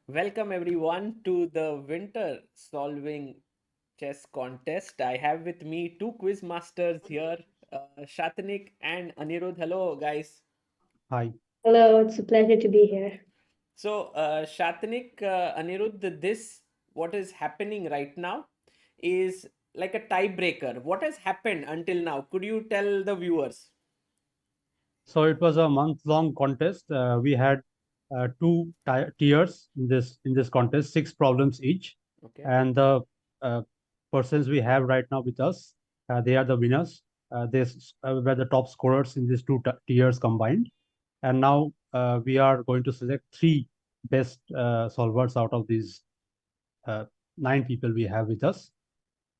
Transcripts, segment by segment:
Welcome everyone to the winter solving chess contest. I have with me two quiz masters here, Shatanik and Anirudh. Hello, guys. Hi. Hello, it's a pleasure to be here. So, Shatanik, Anirudh, this what is happening right now is like a tiebreaker. What has happened until now? Could you tell the viewers? So it was a month-long contest. We had two tiers in this contest, 6 problems each, Okay. and the uh, persons we have right now with us, they are the winners. They were the top scorers in these two tiers combined, and now we are going to select three best solvers out of these 9 people we have with us,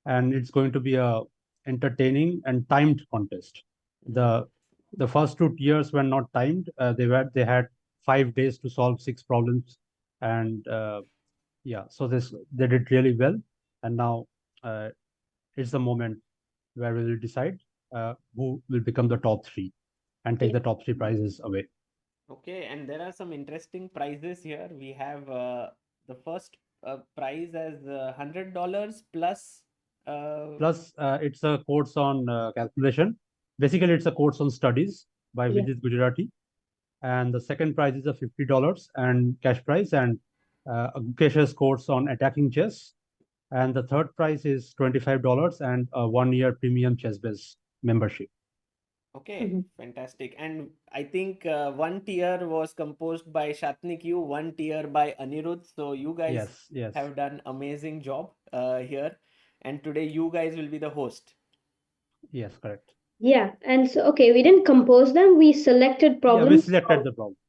and it's going to be a entertaining and timed contest. The first two tiers were not timed. They had 5 days to solve 6 problems, and yeah, so they did really well. And now uh, it's the moment where we will decide who will become the top three and take the top three prizes away. Okay, and there are some interesting prizes here. We have the first prize as $100 plus. Plus, it's a course on calculation. Basically, it's a course on studies by Yeah. Vidit Gujarati. And the second prize is a $50 and cash prize, and a Gukesh's course on attacking chess. And the third prize is $25 and a 1-year premium ChessBase membership. Okay, fantastic. And I think one tier was composed by Shatnik, you, one tier by Anirudh. So you guys Yes, yes, have done amazing job here. And today you guys will be the host. yes, correct. Yeah, and so okay, we didn't compose them. We selected Yeah, we problems selected the problems.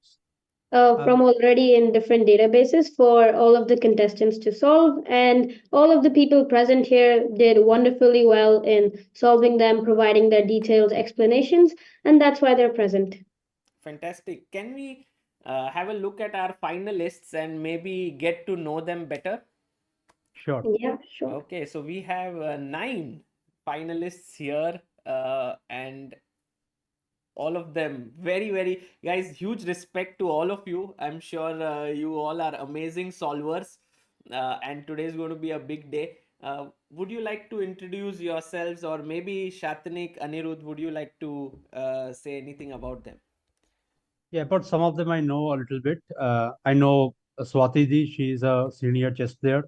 from already in different databases for all of the contestants to solve, and all of the people present here did wonderfully well in solving them, providing their detailed explanations, and that's why they're present. Fantastic. Can we have a look at our finalists and maybe get to know them better? Sure. Yeah, sure. Okay, so we have 9 finalists here, and all of them very, guys, huge respect to all of you. I'm sure you all are amazing solvers, and today is going to be a big day. Would you like to introduce yourselves, or maybe Shatanik, Anirudh, would you like to say anything about them? Yeah, but some of them I know a little bit. I know Swati Ji, she's a senior chess player,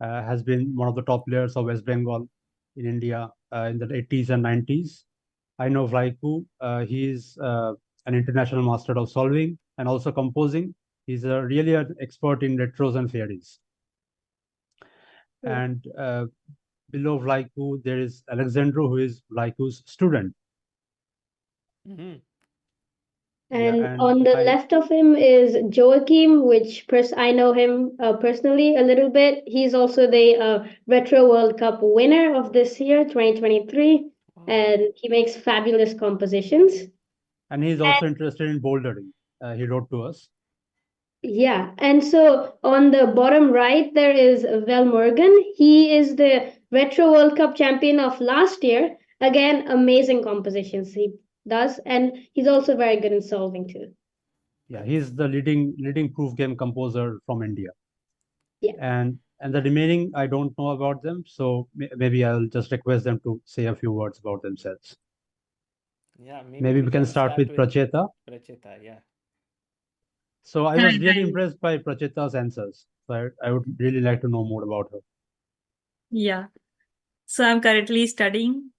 has been one of the top players of West Bengal in India in the 80s and 90s. I know Vlaicu, he's an international master of solving and also composing. He's really an expert in retros and fairies. Yeah. And below Vlaicu, there is Alexandru, who is Vlaicu's student. Mm-hmm. Yeah, And and on the left of him is Joachim, which I know him personally a little bit. He's also the Retro World Cup winner of this year, 2023, Wow. and he makes fabulous compositions. he's also interested in bouldering. He wrote to us. Yeah, and so on the bottom right, there is Vel Morgan. He is the Retro World Cup champion of last year. Again, amazing compositions he does, and he's also very good in solving too. Yeah, he's the leading proof game composer from India. Yeah. And the remaining I don't know about them, so maybe I'll just request them to say a few words about themselves. Yeah, maybe Maybe we we can can start start with with Pracheta. Pracheta. Yeah. So I Hi, was really hi. impressed by Pracheta's answers. So I would really like to know more about her. Yeah. So I'm currently studying.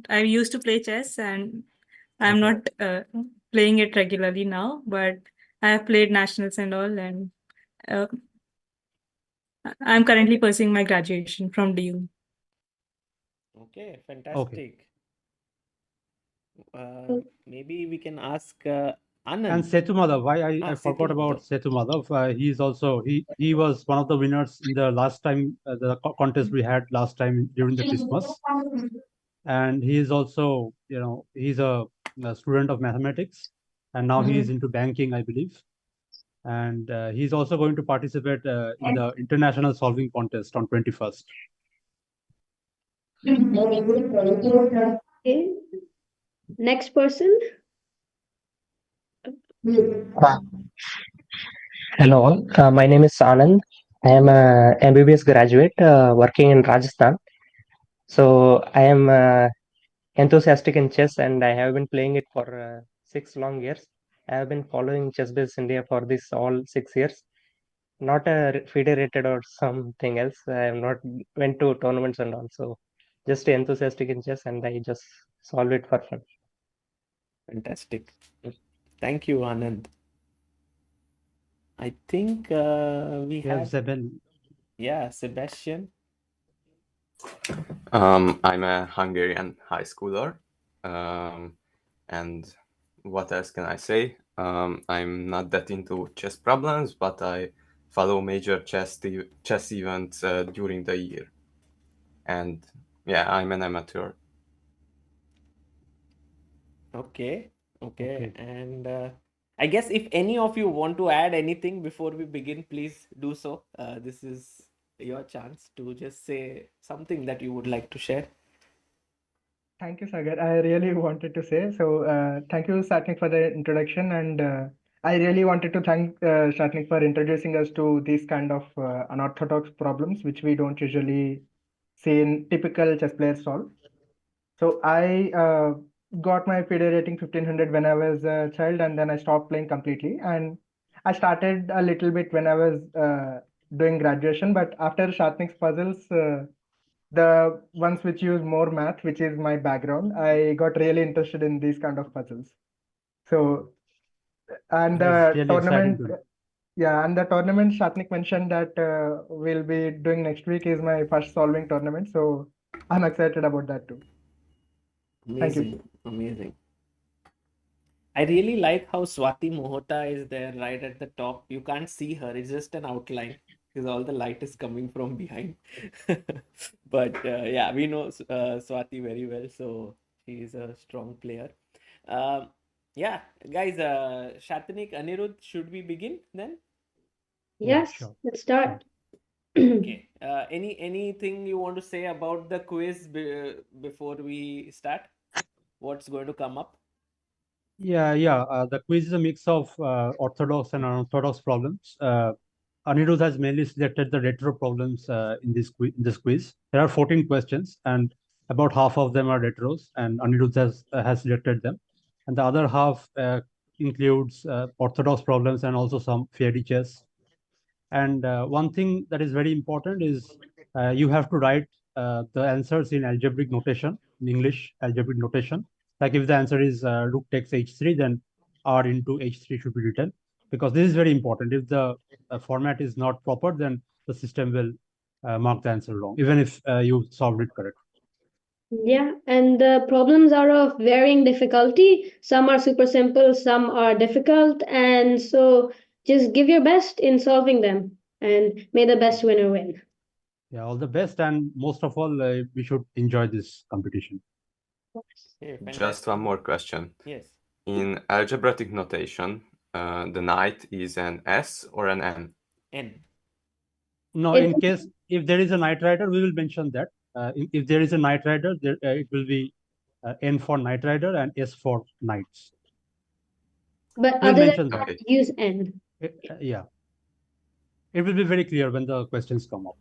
I used to play chess and I'm Okay. not playing it regularly now, but I have played nationals and all, and uh, I'm currently pursuing my graduation from DU. Okay, Okay. fantastic. Maybe we can ask And Anand. Sethu Madhav, I Sethu forgot about Madhav. Sethu Madhav. He's also he was one of the winners in the last time the contest we had last time during the Christmas. And he is also, he's a student of mathematics, and now he is into banking, I believe. And he's also going to participate in the international solving contest on 21st. Okay. Next person. Hello all, my name is Anand. I am a MBBS graduate working in Rajasthan. So I am enthusiastic in chess and I have been playing it for 6 long years. I have been following ChessBase India for this all 6 years. Not federated or something else. I have not went to tournaments and all. So just enthusiastic in chess and I just solve it for fun. Fantastic. Thank you, Anand. I think we We have have, Sebel. yeah, Sebestyén. I'm a Hungarian high schooler. And what else can I say? I'm not that into chess problems, but I follow major chess events during the year. And yeah, I'm an amateur. Okay. Okay. And I guess if any of you want to add anything before we begin, please do so. This is your chance to just say something that you would like to share. Thank you, Sagar. I really wanted to say thank you, Satnik, for the introduction, and I really wanted to thank Satnik for introducing us to these kind of unorthodox problems, which we don't usually see in typical chess players solve. So I got my FIDE rating 1500 when I was a child, and then I stopped playing completely. And I started a little bit when I was doing graduation, but after Satnik's puzzles. The ones which use more math, which is my background, I got really interested in these kind of puzzles. So, and That's the really exciting tournament, to know. yeah, and the tournament Shatnik mentioned that we'll be doing next week is my first solving tournament. So I'm excited about that too. Thank you. Amazing. I really like how Swati Mohota is there right at the top. You can't see her, it's just an outline because all the light is coming from behind. But yeah, we know Swati very well, so she is a strong player. Um, yeah, guys, Shatanik, Anirudh, should we begin then? Yeah, Yes, sure. let's start. Okay. Anything you want to say about the quiz before we start? What's going to come up? Yeah. The quiz is a mix of orthodox and unorthodox problems. Anirudh has mainly selected the retro problems in this quiz. There are 14 questions, and about half of them are retros, and Anirudh has selected them. And the other half includes orthodox problems and also some fairy chess. And one thing that is very important is you have to write the answers in algebraic notation, in English algebraic notation. Like if the answer is rook takes h3, then r into h3 should be written, because this is very important. If the format is not proper, then the system will mark the answer wrong, even if you solved it correctly. Yeah, and the problems are of varying difficulty. Some are super simple, some are difficult, and so just give your best in solving them, and may the best winner win. Yeah, all the best, and most of all, we should enjoy this competition. Okay, Just fantastic. one more question. Yes. In algebraic notation, the knight is an S or an N? N. No, It in case if there is a knight rider, we will mention that. If there is a knight rider, it will be N for knight rider and S for knights. But We'll other than mention that, that. use N. Yeah. It will be very clear when the questions come up.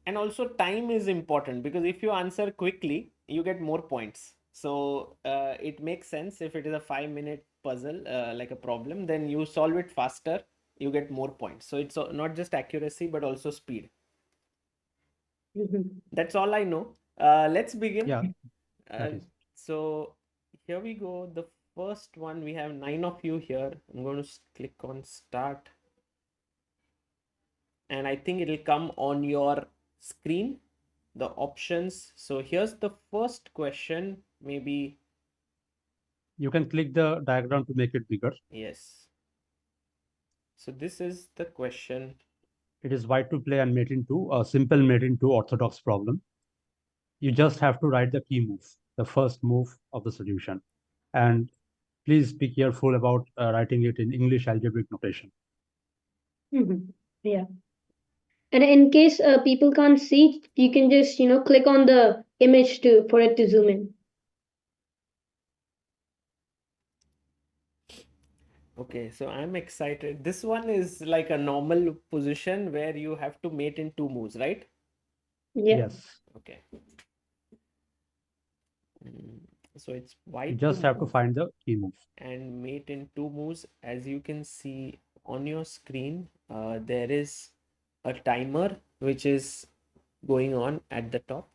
And also time is important because if you answer quickly, you get more points. So it makes sense if it is a 5-minute puzzle, like a problem, then you solve it faster, you get more points. So it's not just accuracy, but also speed. Mhm. That's all I know. Let's begin. Yeah. That is. So here we go. The first one, we have 9 of you here. I'm going to click on start. And I think it'll come on your screen, the options. So here's the first question. Maybe You can click the diagram to make it bigger. yes. So this is the question. It is white to play and mate in 2, a simple mate in 2 orthodox problem. You just have to write the key move, the first move of the solution. And please be careful about writing it in English algebraic notation. Yeah. And in case people can't see, you can just, click on the image for it to zoom in. Okay, so I'm excited. This one is like a normal position where you have to mate in 2 moves, right? Yeah. Yes. Okay. So it's You white just to have to move find the key move. and mate in 2 moves. As you can see on your screen, there is a timer which is going on at the top,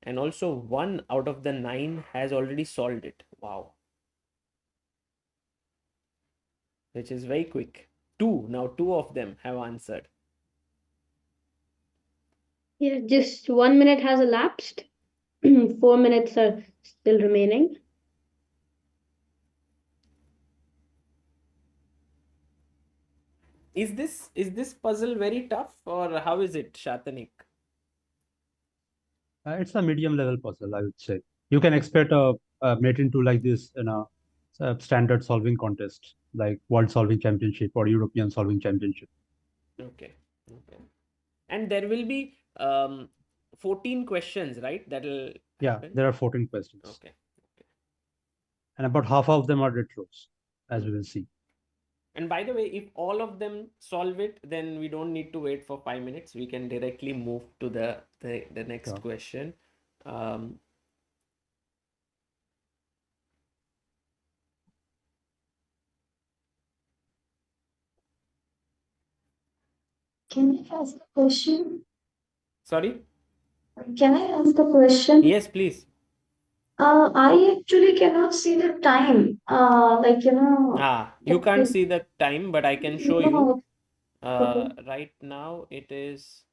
and also 1 out of the 9 has already solved it. Wow, which is very quick. Now 2 of them have answered. Yeah, just 1 minute has elapsed. 4 minutes are still remaining. Is this puzzle very tough, or how is it, Shatanik? It's a medium level puzzle, I would say. You can expect a mate into like this in a standard solving contest, like World Solving Championship or European Solving Championship. Okay. And there will be 14 questions, right? That'll Yeah, happen. there are 14 questions. Okay. And about half of them are retros, as we will see. And by the way, if all of them solve it, then we don't need to wait for 5 minutes. We can directly move to the next Sure. question. Can I ask a question? Sorry? Can I ask a question? Yes, please. I actually cannot see the time. You can't see the time, but I can show you. No, okay. Right now it is.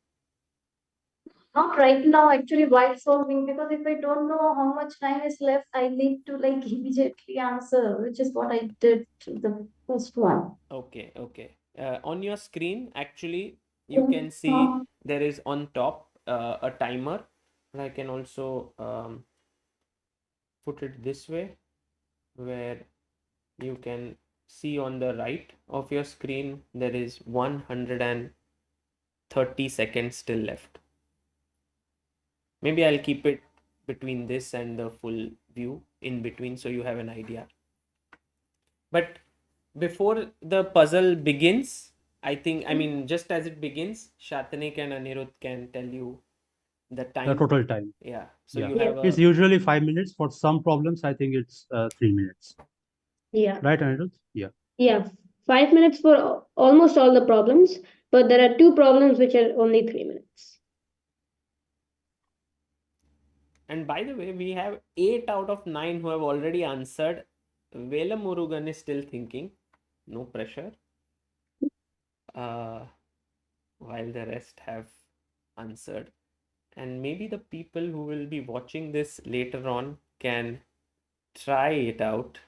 Not right now, actually, while solving, because if I don't know how much time is left, I need to like immediately answer, which is what I did to the first one. Okay. On your screen, actually, you can see there is on top a timer. And I can also put it this way, where you can see on the right of your screen there is 130 seconds still left. Maybe I'll keep it between this and the full view in between so you have an idea. But before the puzzle begins, just as it begins, Shatanik and Anirudh can tell you the time. The total time. Yeah. So Yeah. you have It's usually 5 minutes. For some problems, I think it's 3 minutes. Yeah. Right, Anirudh? Yeah. Yeah. 5 minutes for almost all the problems, but there are 2 problems which are only 3 minutes. And by the way, we have 8 out of 9 who have already answered. Vela Murugan is still thinking. No pressure. While the rest have answered. And maybe the people who will be watching this later on can try it out.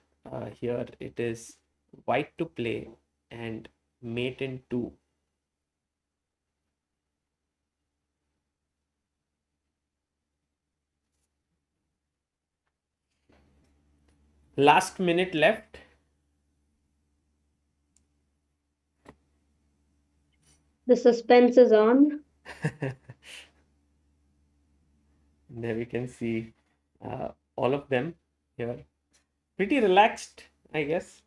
Here it is white to play and mate in 2. Last minute left. The suspense is on. There we can see all of them here. Pretty relaxed, I guess.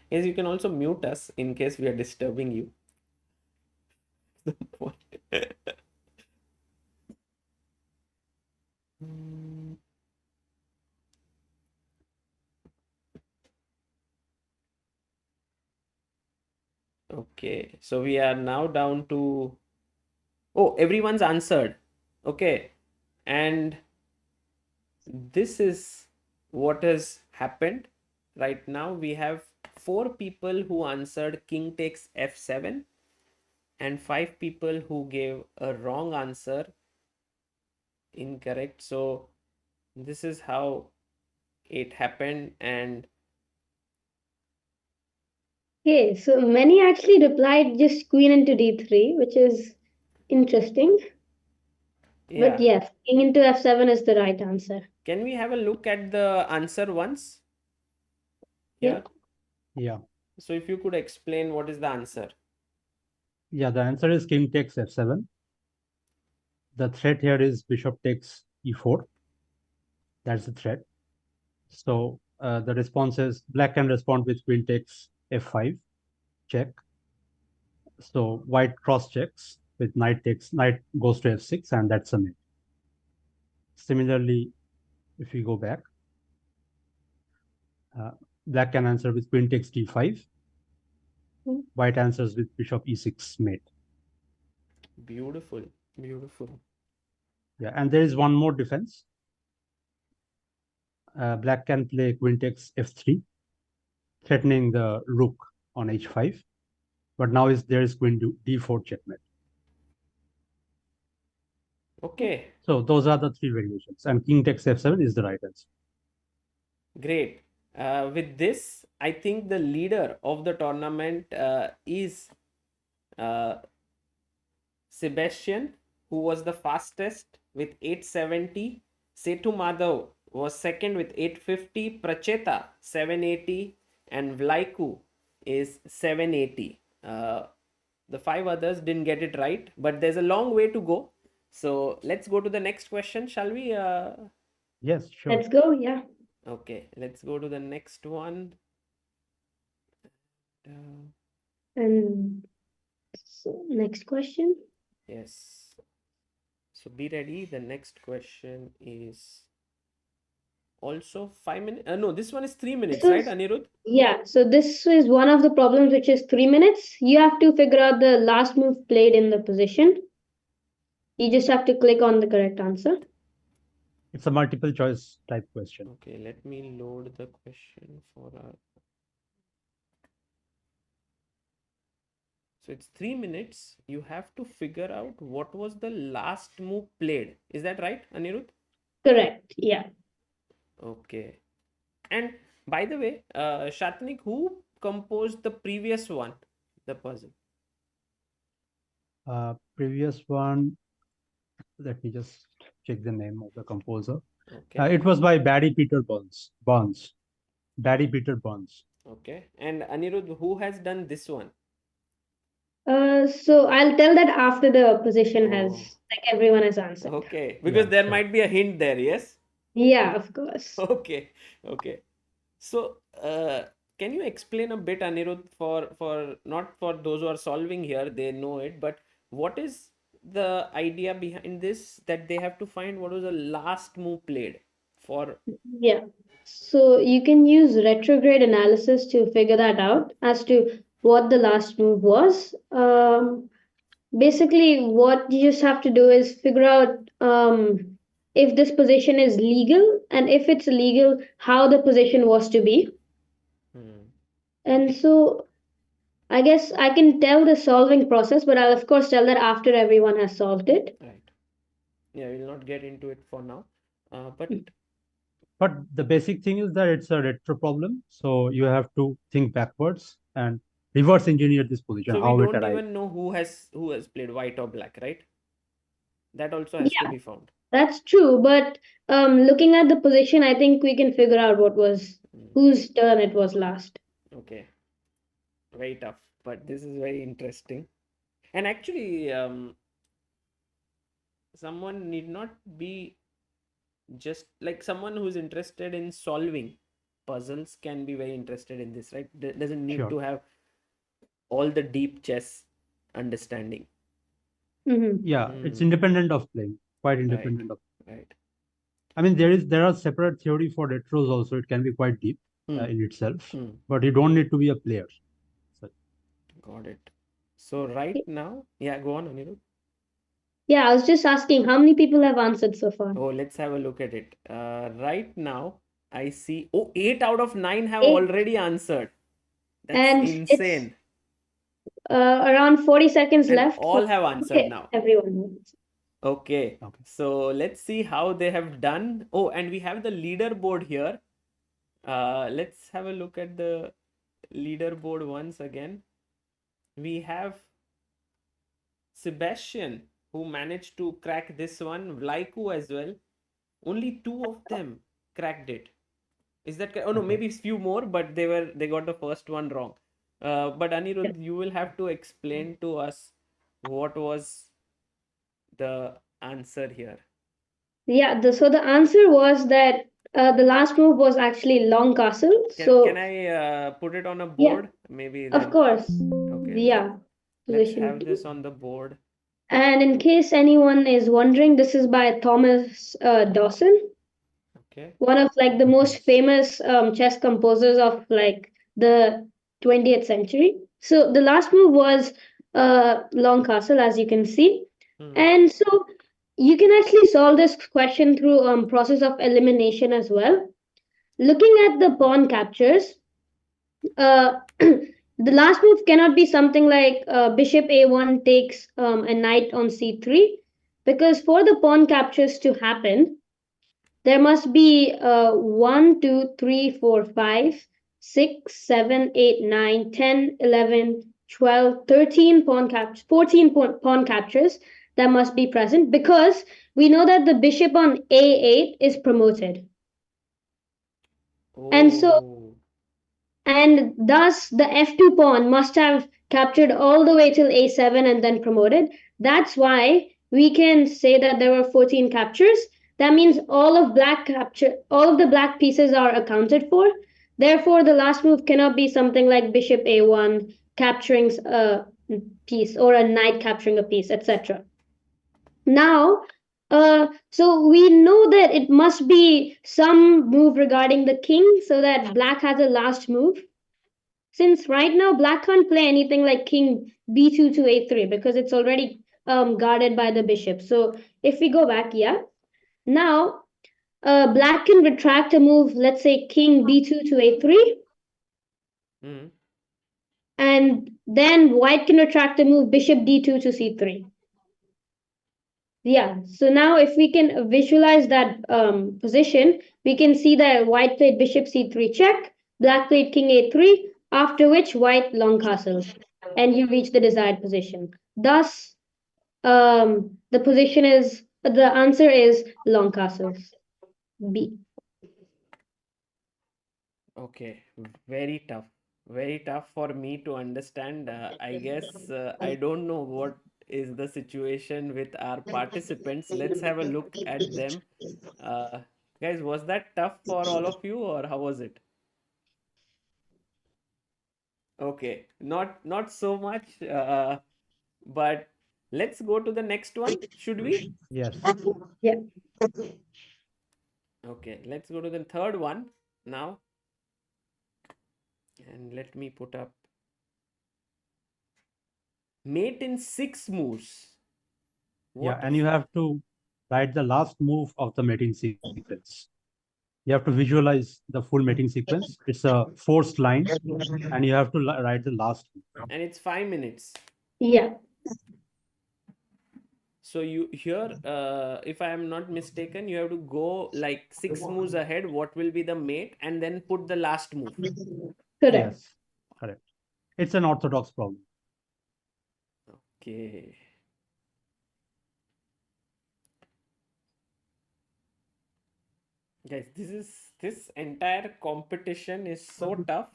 Yes, you can also mute us in case we are disturbing you. Okay, so we are now down to. Oh, everyone's answered. Okay, and this is what has happened. Right now, we have 4 people who answered king takes f7 and 5 people who gave a wrong answer, incorrect. So this is how it happened. And Okay, so many actually replied just queen into d3, which is interesting. yeah, But yes, king into f7 is the right answer. can we have a look at the answer once? Yeah. Yeah. So if you could explain what is the answer. Yeah, the answer is king takes f7. The threat here is bishop takes e4. That's the threat. So the response is black can respond with queen takes f5, check. So white cross checks with knight goes to f6, and that's a mate. Similarly, if we go back, black can answer with queen takes d5. White answers with bishop e6 mate. Beautiful, beautiful. Yeah, and there is one more defense. Black can play queen takes f3, threatening the rook on h5. But now there is queen to d4 checkmate. Okay, So those are the three variations, and king takes f7 is the right answer. great. With this, I think the leader of the tournament is Sebestyén, who was the fastest with 870. Sethu Madhav was second with 850. Pracheta 780, and Vlaicu is 780. The five others didn't get it right, but there's a long way to go. So let's go to the next question, shall we? Yes, sure. Let's go. Yeah. Okay, let's go to the next one. And so next question. Yes. So be ready. The next question is also 5 minutes. No, this one is 3 minutes, This right, is- Anirudh? Yeah, so this is one of the problems, which is 3 minutes. You have to figure out the last move played in the position. You just have to click on the correct answer. It's a multiple choice type question. Okay, let me load the question for our. So it's 3 minutes. You have to figure out what was the last move played. Is that right, Anirudh? Correct. Yeah. Okay. And by the way, Shatnik, who composed the previous one, the puzzle? Previous one, let me just check the name of the composer. Okay. It was by Barry Peter Burns. Barry Peter Burns. Okay. And Anirudh, who has done this one? So I'll tell that after the position has, Oh. like, everyone has answered. Okay. Because Yeah, there sure. might be a hint there, yes? Yeah, of course. Okay. Okay. So, can you explain a bit, Anirudh, for not for those who are solving here, they know it, but what is the idea behind this, that they have to find what was the last move played for? Yeah. So you can use retrograde analysis to figure that out as to what the last move was. Basically, what you just have to do is figure out if this position is legal, and if it's legal, how the position was to be. And so I guess I can tell the solving process, but I'll of course tell that after everyone has solved it. Right. Yeah, we'll not get into it for now. But But the basic thing is that it's a retro problem. So you have to think backwards and reverse engineer this position. so how we it don't arrived. even know who has played white or black, right? That also has to Yeah. be found. That's true, but looking at the position, I think we can figure out whose turn it was last. Okay. Very tough, but this is very interesting. And actually, someone need not be just like someone who's interested in solving puzzles can be very interested in this, right? Doesn't need Sure. to have all the deep chess understanding. Yeah, it's independent of playing, quite independent of. Right. I mean, there are separate theory for retros also. It can be quite deep in itself, but you don't need to be a player. So, Got it. So right now, yeah, go on, Anirudh. Yeah, I was just asking how many people have answered so far. Oh, let's have a look at it. Right now, I see 8 out of 9 have 8. already answered. That's And insane. It's around 40 seconds And left. all have answered Okay, now. everyone. Okay. Okay. So let's see how they have done. Oh, and we have the leaderboard here. Let's have a look at the leaderboard once again. We have Sebestyén, who managed to crack this one. Vlaicu as well. Only 2 of them cracked it. Is that correct? Oh no, Okay. maybe a few more, but they got the first one wrong. But Anirudh, you will have to explain to us what was the answer here. Yeah, so the answer was that the last move was actually long castle. Can I put it on a board? Maybe Of then. course. Okay. Yeah. Let's Position have two. this on the board. And in case anyone is wondering, this is by Thomas Dawson, Okay. one of like the most famous chess composers of like the 20th century. So the last move was long castle, as you can see. And so you can actually solve this question through process of elimination as well. Looking at the pawn captures, the last move cannot be something like bishop a1 takes a knight on c3, because for the pawn captures to happen, there must be 1, 2, 3, 4, 5, 6, 7, 8, 9, 10, 11, 12, 13 pawn captures, 14 pawn captures that must be present, because we know that the bishop on a8 is promoted. And so, and thus the f2 pawn must have captured all the way till a7 and then promoted. That's why we can say that there were 14 captures. That means all of the black pieces are accounted for. Therefore, the last move cannot be something like bishop a1 capturing a piece or a knight capturing a piece, etc. Now, so we know that it must be some move regarding the king, so that black has a last move. Since right now black can't play anything like king b2 to a3 because it's already guarded by the bishop. So if we go back, now black can retract a move, let's say king b2 to a3. And then white can retract a move bishop d2 to c3. Yeah, so now if we can visualize that position, we can see that white played bishop c3 check, black played king a3, after which white long castles, and you reach the desired position. Thus, the answer is long castles, B. Okay, very tough for me to understand. I guess I don't know what is the situation with our participants. Let's have a look at them. Guys, was that tough for all of you, or how was it? Okay, not so much, but let's go to the next one. Should we? Yes. Yeah. Okay, let's go to the third one now. And let me put up mate in 6 moves. Yeah, and you have to write the last move of the mating sequence. You have to visualize the full mating sequence. It's a forced line, and you have to write the last move. And it's 5 minutes. Yeah. So you here, if I am not mistaken, you have to go like 6 moves ahead. What will be the mate, and then put the last move. Correct. Yes, correct. It's an orthodox problem. Okay. Guys, this entire competition is so tough.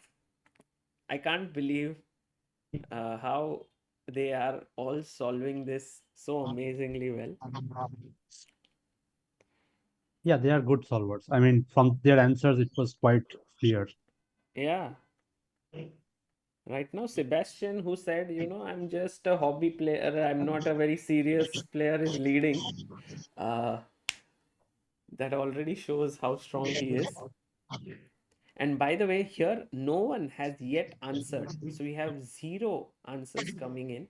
I can't believe how they are all solving this so amazingly well. Yeah, they are good solvers. I mean, from their answers, it was quite clear. Yeah. Right now, Sebestyén, who said, I'm just a hobby player, I'm not a very serious player, is leading. That already shows how strong he is. And by the way, here, no one has yet answered. So we have 0 answers coming in.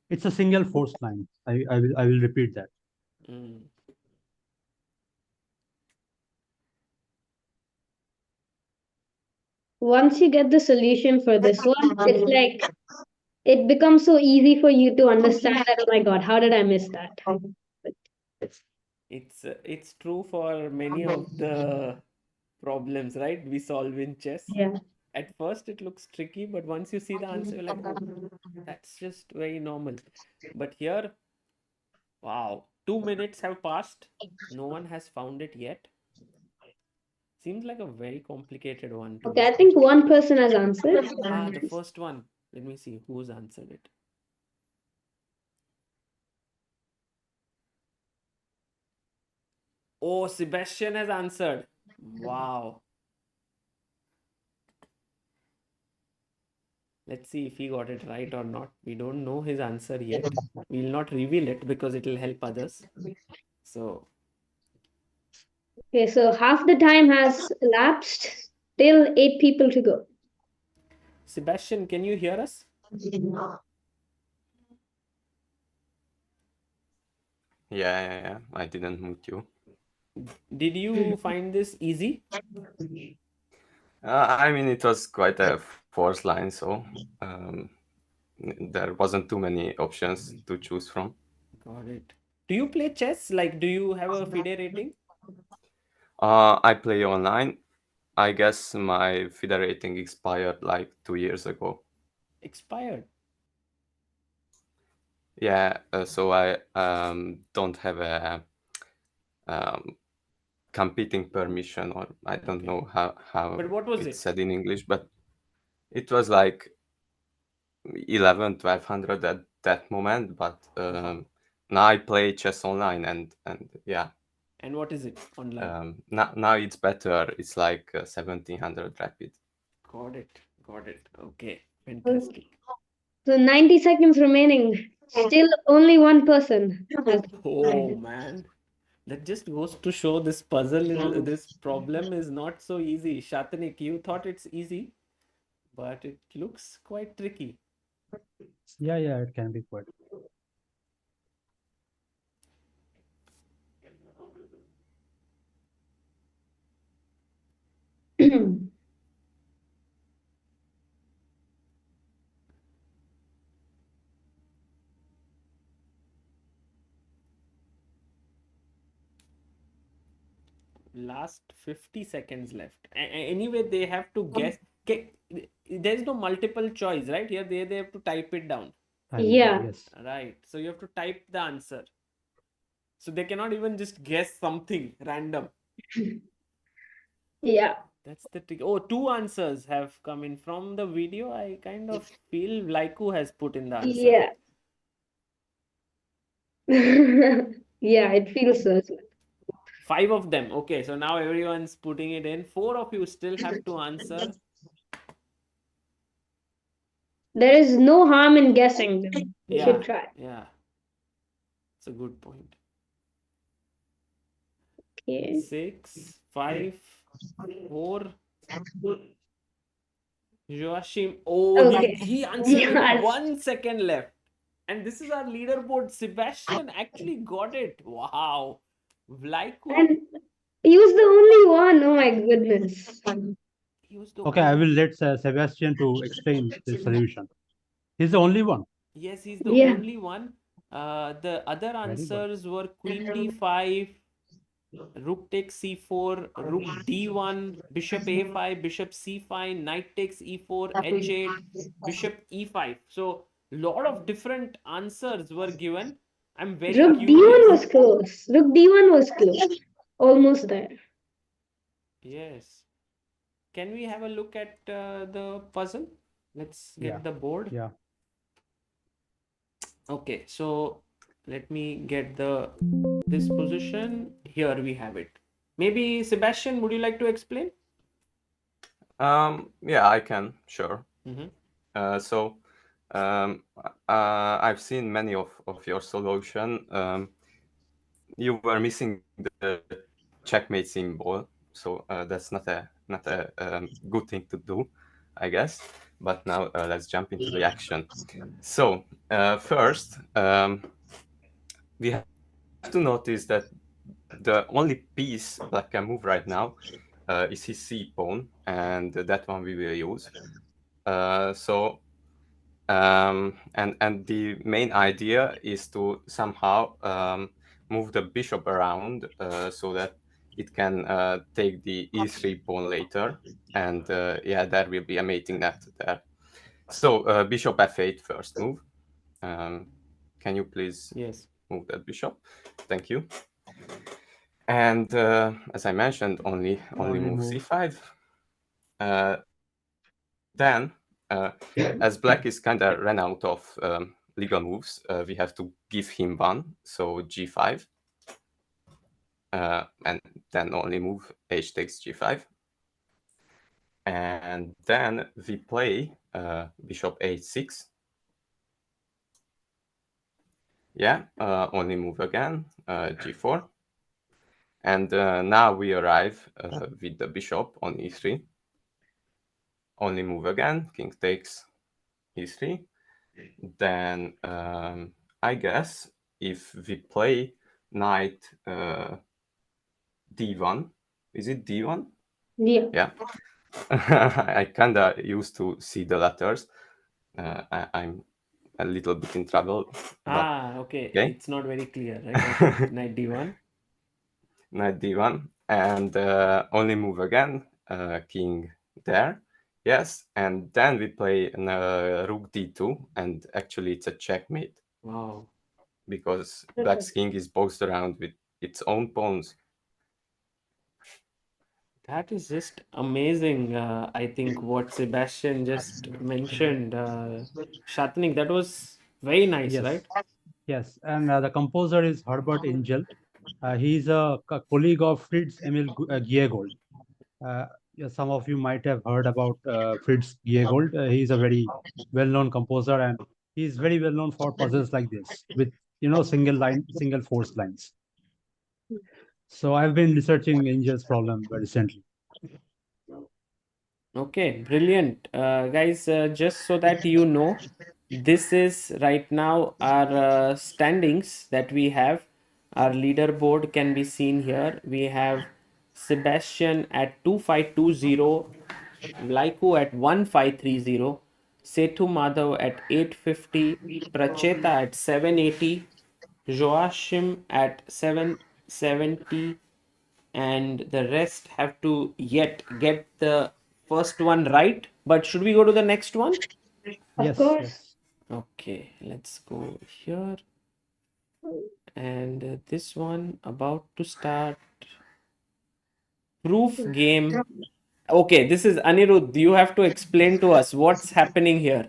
It's a single forced line. I will repeat that. Once you get the solution for this one, it's like it becomes so easy for you to understand that, oh my God, how did I miss that? It's true for many of the problems, right? We solve in chess. Yeah. At first, it looks tricky, but once you see the answer, you're like, oh, that's just very normal. But here, wow, 2 minutes have passed. No one has found it yet. Seems like a very complicated one. Okay, I think one person has answered. The first one. Let me see who's answered it. Oh, Sebestyén has answered. Wow. Let's see if he got it right or not. We don't know his answer yet. We'll not reveal it because it will help others. So, Okay, so half the time has elapsed. Still 8 people to go. Sebestyén, can you hear us? Yeah. I didn't mute you. Did you find this easy? I mean, it was quite a forced line, so there wasn't too many options to choose from. Got it. Do you play chess? Like, do you have a FIDE rating? I play online. I guess my FIDE rating expired like 2 years ago. Expired. Yeah, so I don't have a competing permission, or I don't Okay. know how But what was it's it? said in English, but it was like 1200 at that moment. But now I play chess online, and yeah. And what is it online? Now it's better. It's like 1700 rapid. Got it. Okay. Fantastic. So 90 seconds remaining. Still only one person has Oh man. That just goes to show this this problem is not so easy. Shatanik, you thought it's easy, but it looks quite tricky. Yeah, it can be quite. Last 50 seconds left. Anyway, they have to guess. There's no multiple choice, right? Here they have to type it down. Yeah. Yes. Right. So you have to type the answer. So they cannot even just guess something random. Yeah. That's the trick. Oh, 2 answers have come in from the video. I kind of feel Vlaicu has put in the answer. Yeah. Yeah, it feels so. 5 of them. Okay, so now everyone's putting it in. 4 of you still have to answer. There is no harm in guessing them. You should try. Yeah. It's a good point. Okay. 6, 5, 4. Joachim. Oh, Okay. he answered with Yes. 1 second left. And this is our leaderboard. Sebestyén actually got it. Wow. Vlaicu. And he was the only one. Oh my goodness. He was the Okay, I only- will let Sebestyén to explain the solution. He's the only one. Yes, he's the Yeah. only one. The other Very good. answers were Queen D5, Rook takes C4, Rook D1, Bishop A5, Bishop C5, Knight takes E4, H8, Bishop E5. So lot of different answers were given. I'm very Rook D1 curious. was close. Rook D1 was close. Almost there. Yes. Can we have a look at the puzzle? Let's get Yeah. the board. Yeah. Okay, so let me get this position. Here we have it. Maybe Sebestyén, would you like to explain? Yeah, I can, sure. Mhm. So I've seen many of your solution. You were missing the checkmate symbol, so that's not a good thing to do, I guess. But now let's jump into the action. So first, we have to notice that the only piece Black can move right now is his C pawn, and that one we will use. And the main idea is to somehow move the bishop around so that it can take the E3 pawn later, and yeah, there will be a mating net there. So bishop F8 first move. Can you please move that bishop? Thank you. And as I mentioned, only move C5. Then, as Black is kind of ran out of legal moves, we have to give him one. So G5. and then only move h takes g5. And then we play bishop h6. Yeah, only move again, g4. And now we arrive with the bishop on e3. Only move again, king takes e3. Then I guess if we play knight d1, is it d1? Yeah. Yeah. I kinda used to see the letters. I'm a little bit in trouble. But Okay. okay. It's not very clear, right? Okay. Knight d1. Knight d1, and only move again, king there. Yes, and then we play rook d2, and actually it's a checkmate. Wow. Because black's king is boxed around with its own pawns. That is just amazing. I think what Sebestyén just mentioned, Shatnik, that was very nice, Yes. right? Yes, and the composer is Herbert Engel. He is a colleague of Fritz Emil Giegold. Yeah, some of you might have heard about Fritz Giegold. He is a very well-known composer, and he is very well known for puzzles like this with single force lines. So I've been researching Engel's problem recently. Okay, brilliant. Guys, just so that you know, this is right now our standings that we have. Our leaderboard can be seen here. We have Sebestyén at 2520, Vlaicu at 1530, Sethu Madhav at 850, Pracheta at 780, Joachim at 770, and the rest have to yet get the first one right. But should we go to the next one? Of course. Yes. Okay, let's go here. And this one about to start. Proof game. Okay, this is Anirudh. You have to explain to us what's happening here.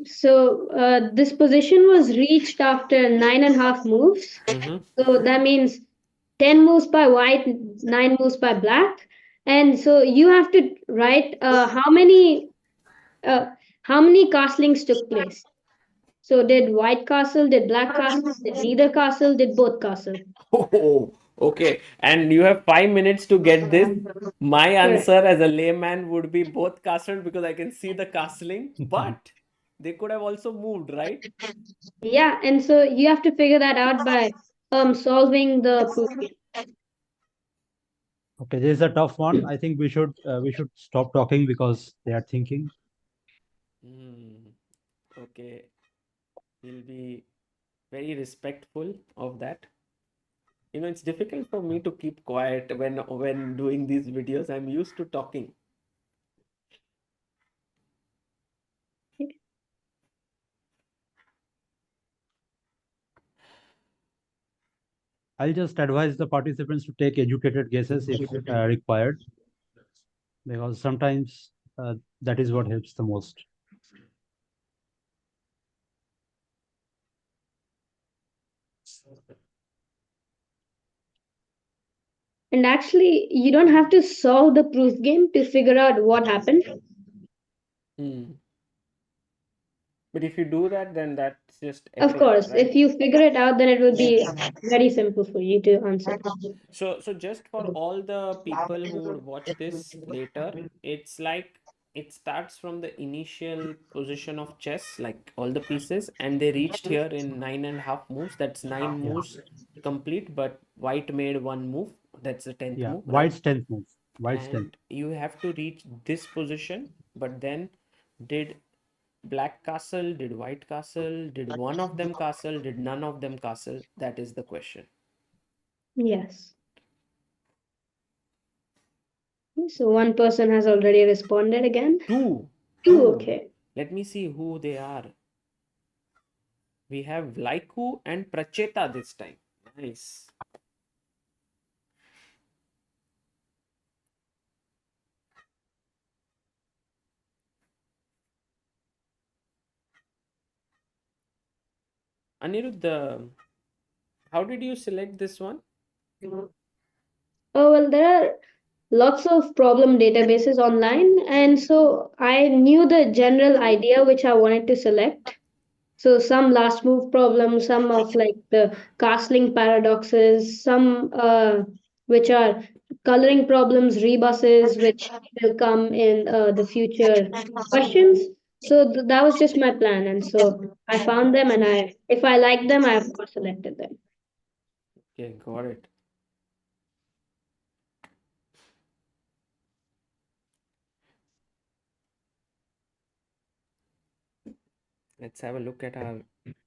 So this position was reached after 9.5 moves. Mhm. So that means 10 moves by white, 9 moves by black. And so you have to write how many castlings took place. So did white castle, did black castle, did neither castle, did both castle. Oh, okay. And you have 5 minutes to get this. My Correct. answer as a layman would be both castled because I can see the castling, but they could have also moved, right? Yeah, and so you have to figure that out by solving the proof game. Okay, this is a tough one. I think we should stop talking because they are thinking. Okay. We'll be very respectful of that. You know, it's difficult for me to keep quiet when doing these videos. I'm used to talking. I'll just advise the participants to take educated guesses if required, because sometimes that is what helps the most. And actually, you don't have to solve the proof game to figure out what happened. But if you do that, then that's just Of epic, course, right? if you figure it out, then it will be very simple for you to answer. So just for all the people who would watch this later, it's like it starts from the initial position of chess, like all the pieces, and they reached here in 9.5 moves. That's 9 Yeah. moves complete, but white made 1 move. That's the 10th Yeah, move, right? white's 10th move. White's 10th. And you have to reach this position, but then did black castle, did white castle, did one of them castle, did none of them castle? That is the question. Yes. So one person has already responded again. Two. Okay. Let me see who they are. We have Vlaicu and Pracheta this time. Nice. Anirudh, how did you select this one? Oh, well, there are lots of problem databases online, and so I knew the general idea which I wanted to select. So some last move problems, some of like the castling paradoxes, some which are coloring problems, rebuses, which will come in the future questions. So that was just my plan, and so I found them, and if I liked them, I of course selected them. Okay, got it. Let's have a look at our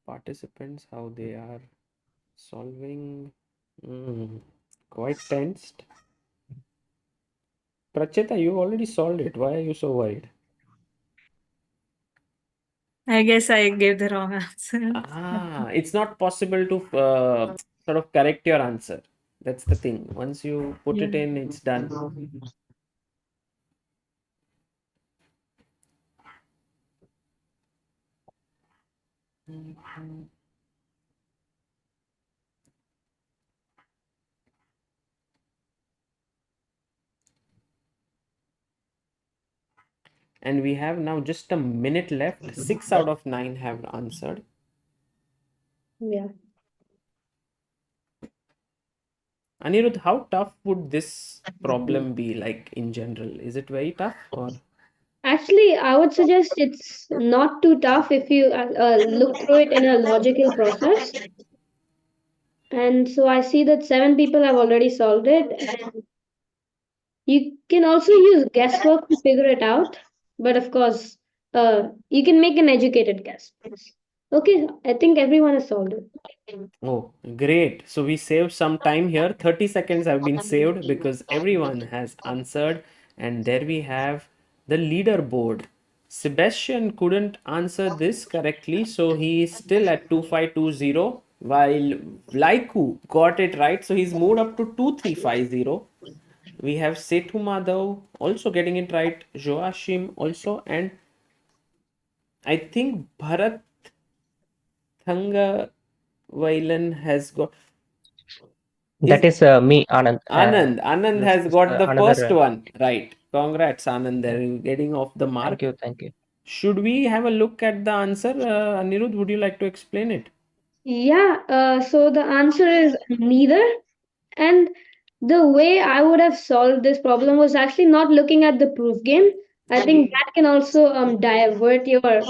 participants, how they are solving. Quite tensed. Pracheta, you already solved it. Why are you so worried? I guess I gave the wrong answer. It's not possible to sort of correct your answer. That's the thing. Once you put it in, it's done. And we have now just a minute left. 6 out of 9 have answered. Yeah. Anirudh, how tough would this problem be, like in general? Is it very tough or? Actually, I would suggest it's not too tough if you look through it in a logical process. And so I see that 7 people have already solved it. And you can also use guesswork to figure it out. But of course, you can make an educated guess. Okay, I think everyone has solved it. Oh, great. So we saved some time here. 30 seconds have been saved because everyone has answered. And there we have the leaderboard. Sebestyén couldn't answer this correctly, so he is still at 2520, while Vlaicu got it right, so he's moved up to 2350. We have Sethu Madhav also getting it right, Joachim also, and I think Bharat Thangavailan has got. That is me, Anand. Anand This has is got the another. first one right. Congrats, Anand. They're getting off the mark. Thank you, thank you. Should we have a look at the answer? Anirudh, would you like to explain it? Yeah, so the answer is neither. And the way I would have solved this problem was actually not looking at the proof game. I think that can also divert your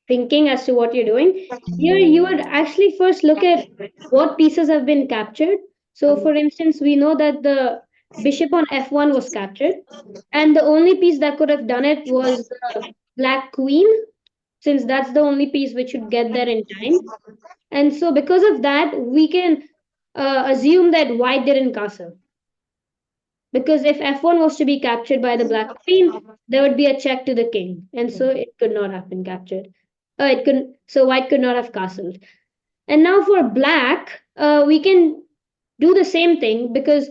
thinking as to what you're doing. Here, you would actually first look at what pieces have been captured. So, for instance, we know that the bishop on f1 was captured, and the only piece that could have done it was the black queen, since that's the only piece which should get there in time. And so, because of that, we can assume that white didn't castle. Because if f1 was to be captured by the black queen, there would be a check to the king, and so it could not have been captured. It could so white could not have castled. And now for black, we can do the same thing because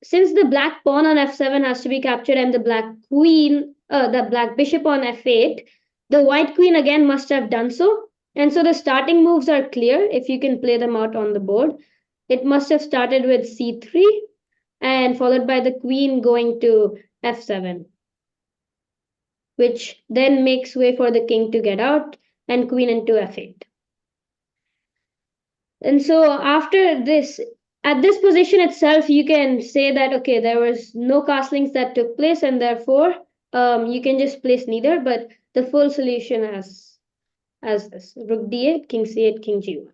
since the black pawn on f7 has to be captured and the black bishop on f8, the white queen again must have done so. And so the starting moves are clear if you can play them out on the board. It must have started with c3 and followed by the queen going to f7, which then makes way for the king to get out and queen into f8. And so after this, at this position itself, you can say that, okay, there was no castlings that took place, and therefore you can just place neither, but the full solution as this, rook d8, king c8, king g1.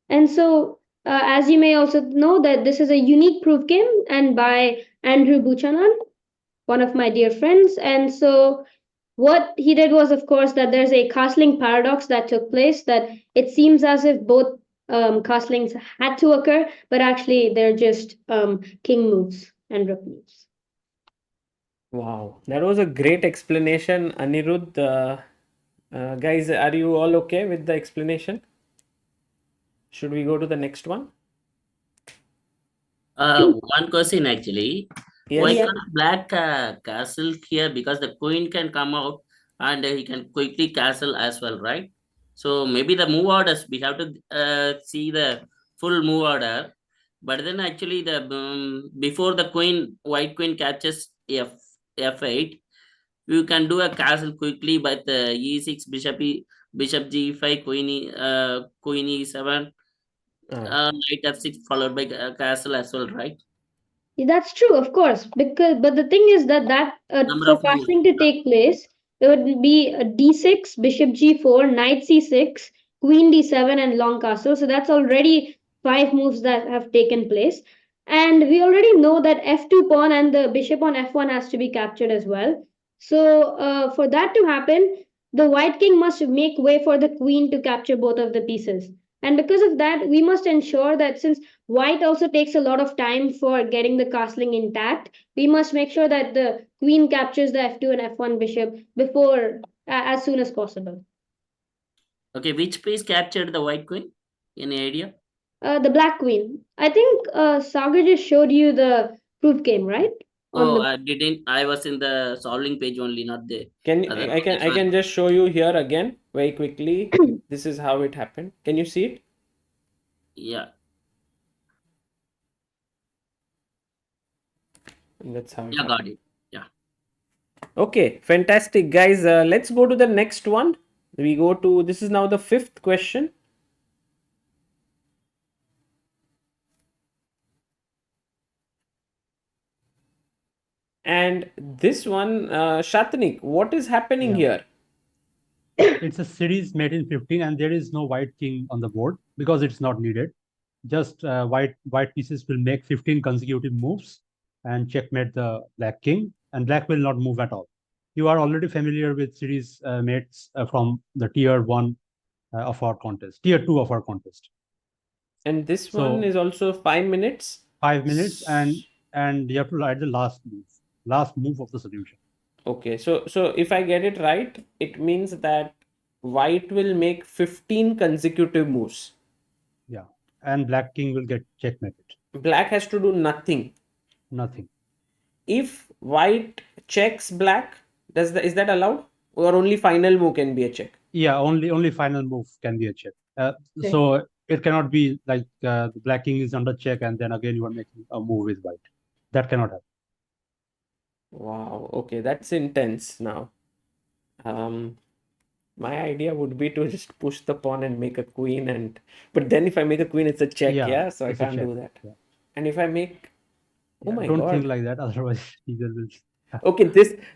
And so, as you may also know, that this is a unique proof game and by Andrew Buchanan, one of my dear friends. And so what he did was, of course, that there's a castling paradox that took place, that it seems as if both castlings had to occur, but actually they're just king moves and rook moves. Wow, that was a great explanation, Anirudh. Guys, are you all okay with the explanation? Should we go to the next one? One question actually. Why Yes. can't black castle here? Because the queen can come out and he can quickly castle as well, right? So maybe the move orders, we have to see the full move order. But then actually the before the white queen catches f8, you can do a castle quickly by the e6, bishop g5, queen e7, knight f6 followed by castle as well, right? That's true, of course. But the thing is that Number for of moves. castling to take place, there would be a d6, bishop g4, knight c6, queen d7, and long castle. So that's already 5 moves that have taken place. And we already know that f2 pawn and the bishop on f1 has to be captured as well. So for that to happen, the white king must make way for the queen to capture both of the pieces. And because of that, we must ensure that since white also takes a lot of time for getting the castling intact, we must make sure that the queen captures the f2 and f1 bishop before as soon as possible. Okay, which piece captured the white queen? Any idea? The black queen. I think Sagar just showed you the proof game, right? Oh, I didn't. I was in the solving page only, not the. I can just show you here again very quickly. This is how it happened. Can you see it? Yeah. And that's how it Yeah, got happened. it. Yeah. Okay, fantastic, guys. Let's go to the next one. We go to, this is now the 5th question. And this one, Shatanik, what is happening here? It's a series made in 15 and there is no white king on the board because it's not needed. Just white pieces will make 15 consecutive moves and checkmate the black king, and black will not move at all. You are already familiar with series mates from the tier 1 of our contest, tier 2 of our contest. And this one is also 5 minutes. 5 minutes, and you have to write the last move of the solution. Okay, so if I get it right, it means that white will make 15 consecutive moves. Yeah, and black king will get checkmated. Black has to do nothing. Nothing. If white checks black, is that allowed, or only final move can be a check? Yeah, only final move can be a check. So it cannot be like the black king is under check and then again you are making a move with white. That cannot happen. Wow. Okay, that's intense now. My idea would be to just push the pawn and make a queen, but then if I make a queen, it's a check, yeah. So I can't do that. Yeah. And if I make, oh my don't God. think like that, otherwise either will. Okay,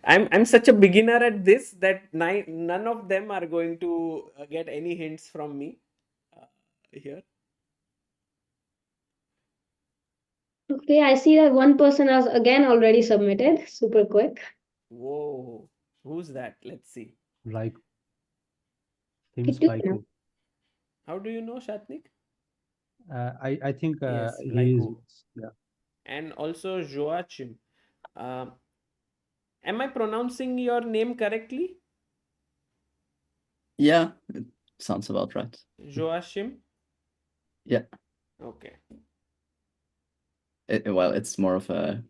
I'm such a beginner at this that none of them are going to get any hints from me here. Okay, I see that one person has again already submitted. Super quick. Whoa, who's that? Let's see. Like, seems Vlaicu. How do you know, Shatnik? I think yes, he is. Yeah. And also Joachim. Am I pronouncing your name correctly? Yeah, it sounds about right. Joachim? Yeah. Okay. Well, it's more of a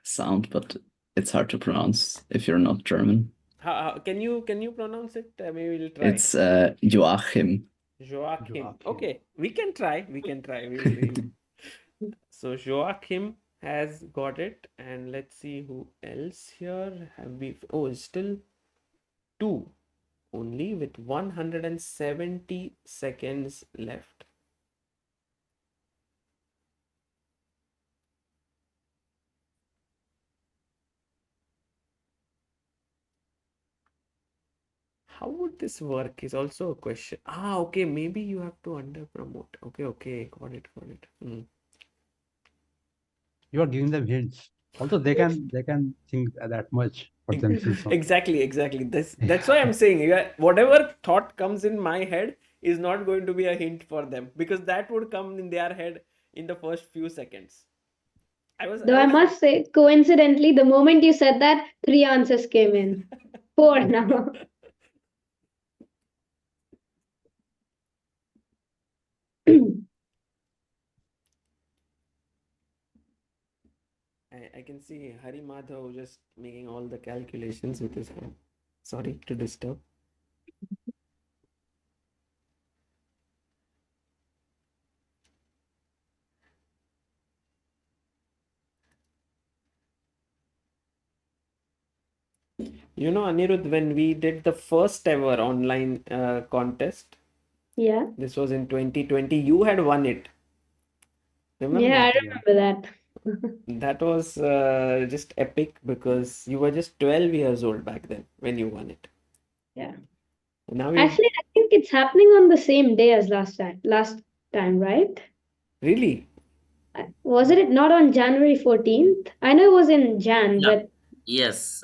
sound, but it's hard to pronounce if you're not German. How can you pronounce it? Maybe we'll try. It's Joachim. Joachim. Okay, we can try. So Joachim has got it, and let's see who else here have we. Oh, it's still 2 only with 170 seconds left. How would this work is also a question. Okay, maybe you have to under promote. Okay, got it. You are giving them hints. Also, they can think that much for themselves. Exactly. That's why I'm saying whatever thought comes in my head is not going to be a hint for them, because that would come in their head in the first few seconds. I must say, coincidentally, the moment you said that, 3 answers came in. 4 now. I can see Hari Madhav just making all the calculations with his hand. Sorry to disturb. You know, Anirudh, when we did the first ever online contest, Yeah. this was in 2020, you had won it. Remember? Yeah, I Yeah. remember that. That was just epic because you were just 12 years old back then when you won it. Yeah. Now you Actually, I think it's happening on the same day as last time, right? really? Was it not on January 14th? I know it was in Jan, Yeah. but Yes.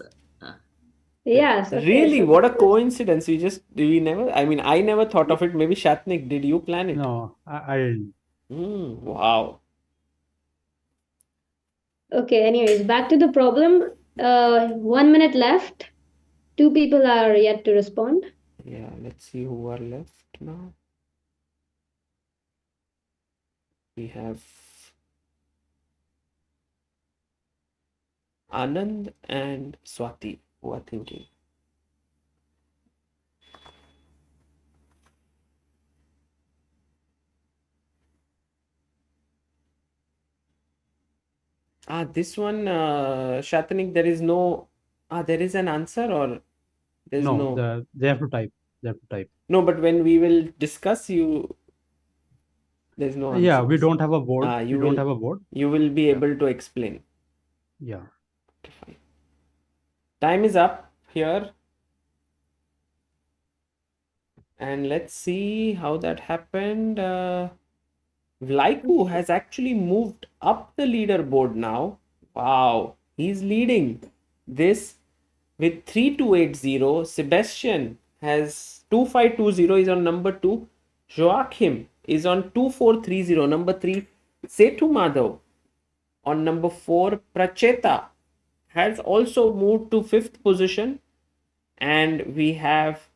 yes, okay, Really? so What a coincidence. We never, I mean, I never thought of it. Maybe Shatnik, did you plan it? No, I didn't. Wow. okay, anyways, back to the problem. 1 minute left. 2 people are yet to respond. Yeah, let's see who are left now. We have Anand and Swati who are thinking. This one, Shatanik, there is no, there is an answer or there's No, no. they have to type. They have to type. No, but when we will discuss there's no answer. Yeah, we don't have a board. We You don't will, have a board. you will be able to explain. Yeah. Okay, fine. Time is up here. And let's see how that happened. Vlaicu has actually moved up the leaderboard now. Wow, he's leading this with 3280. Sebestyén has 2520, is on number 2. Joachim is on 2430, number 3. Sethu Madhav on number 4. Pracheta has also moved to 5th position. And we have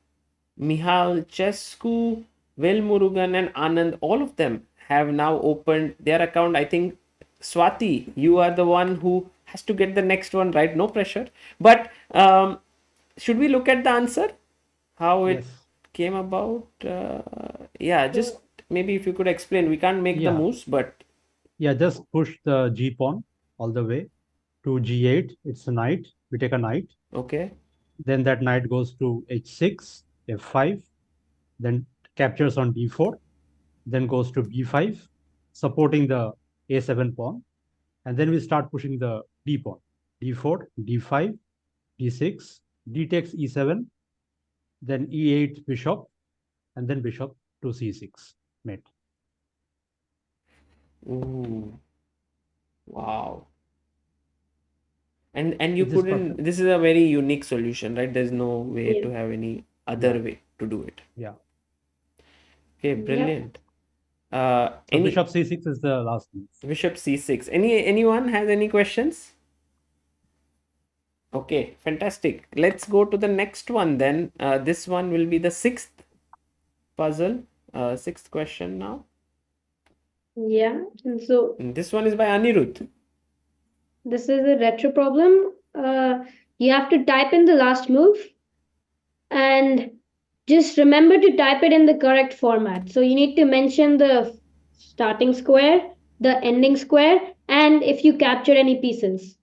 Mihalcescu, Velmurugan and Anand, all of them have now opened their account. I think, Swati, you are the one who has to get the next one right. No pressure. But should we look at the answer? How it Yes. came about? Yeah, just maybe if you could explain. We can't make the Yeah. moves, but Yeah, just push the G pawn all the way to G8. It's a knight. We take a knight. okay. Then that knight goes to H6, F5, then captures on D4, then goes to B5, supporting the A7 pawn. And then we start pushing the D pawn. D4, D5, D6, D takes E7, then E8 bishop, and then bishop to C6, mate. Ooh. Wow. And you Is this couldn't, perfect? this is a very unique solution, right? There's no way Yeah. to have any other Yeah. way to do it. Yeah. Okay, Yep. brilliant. So Any bishop C6 is the last move. bishop C6. Anyone has any questions? Okay, fantastic. Let's go to the next one then. This one will be the 6th puzzle, 6th question now. Yeah, and so And this one is by Anirudh. this is a retro problem. You have to type in the last move and just remember to type it in the correct format. So you need to mention the starting square, the ending square, and if you capture any pieces.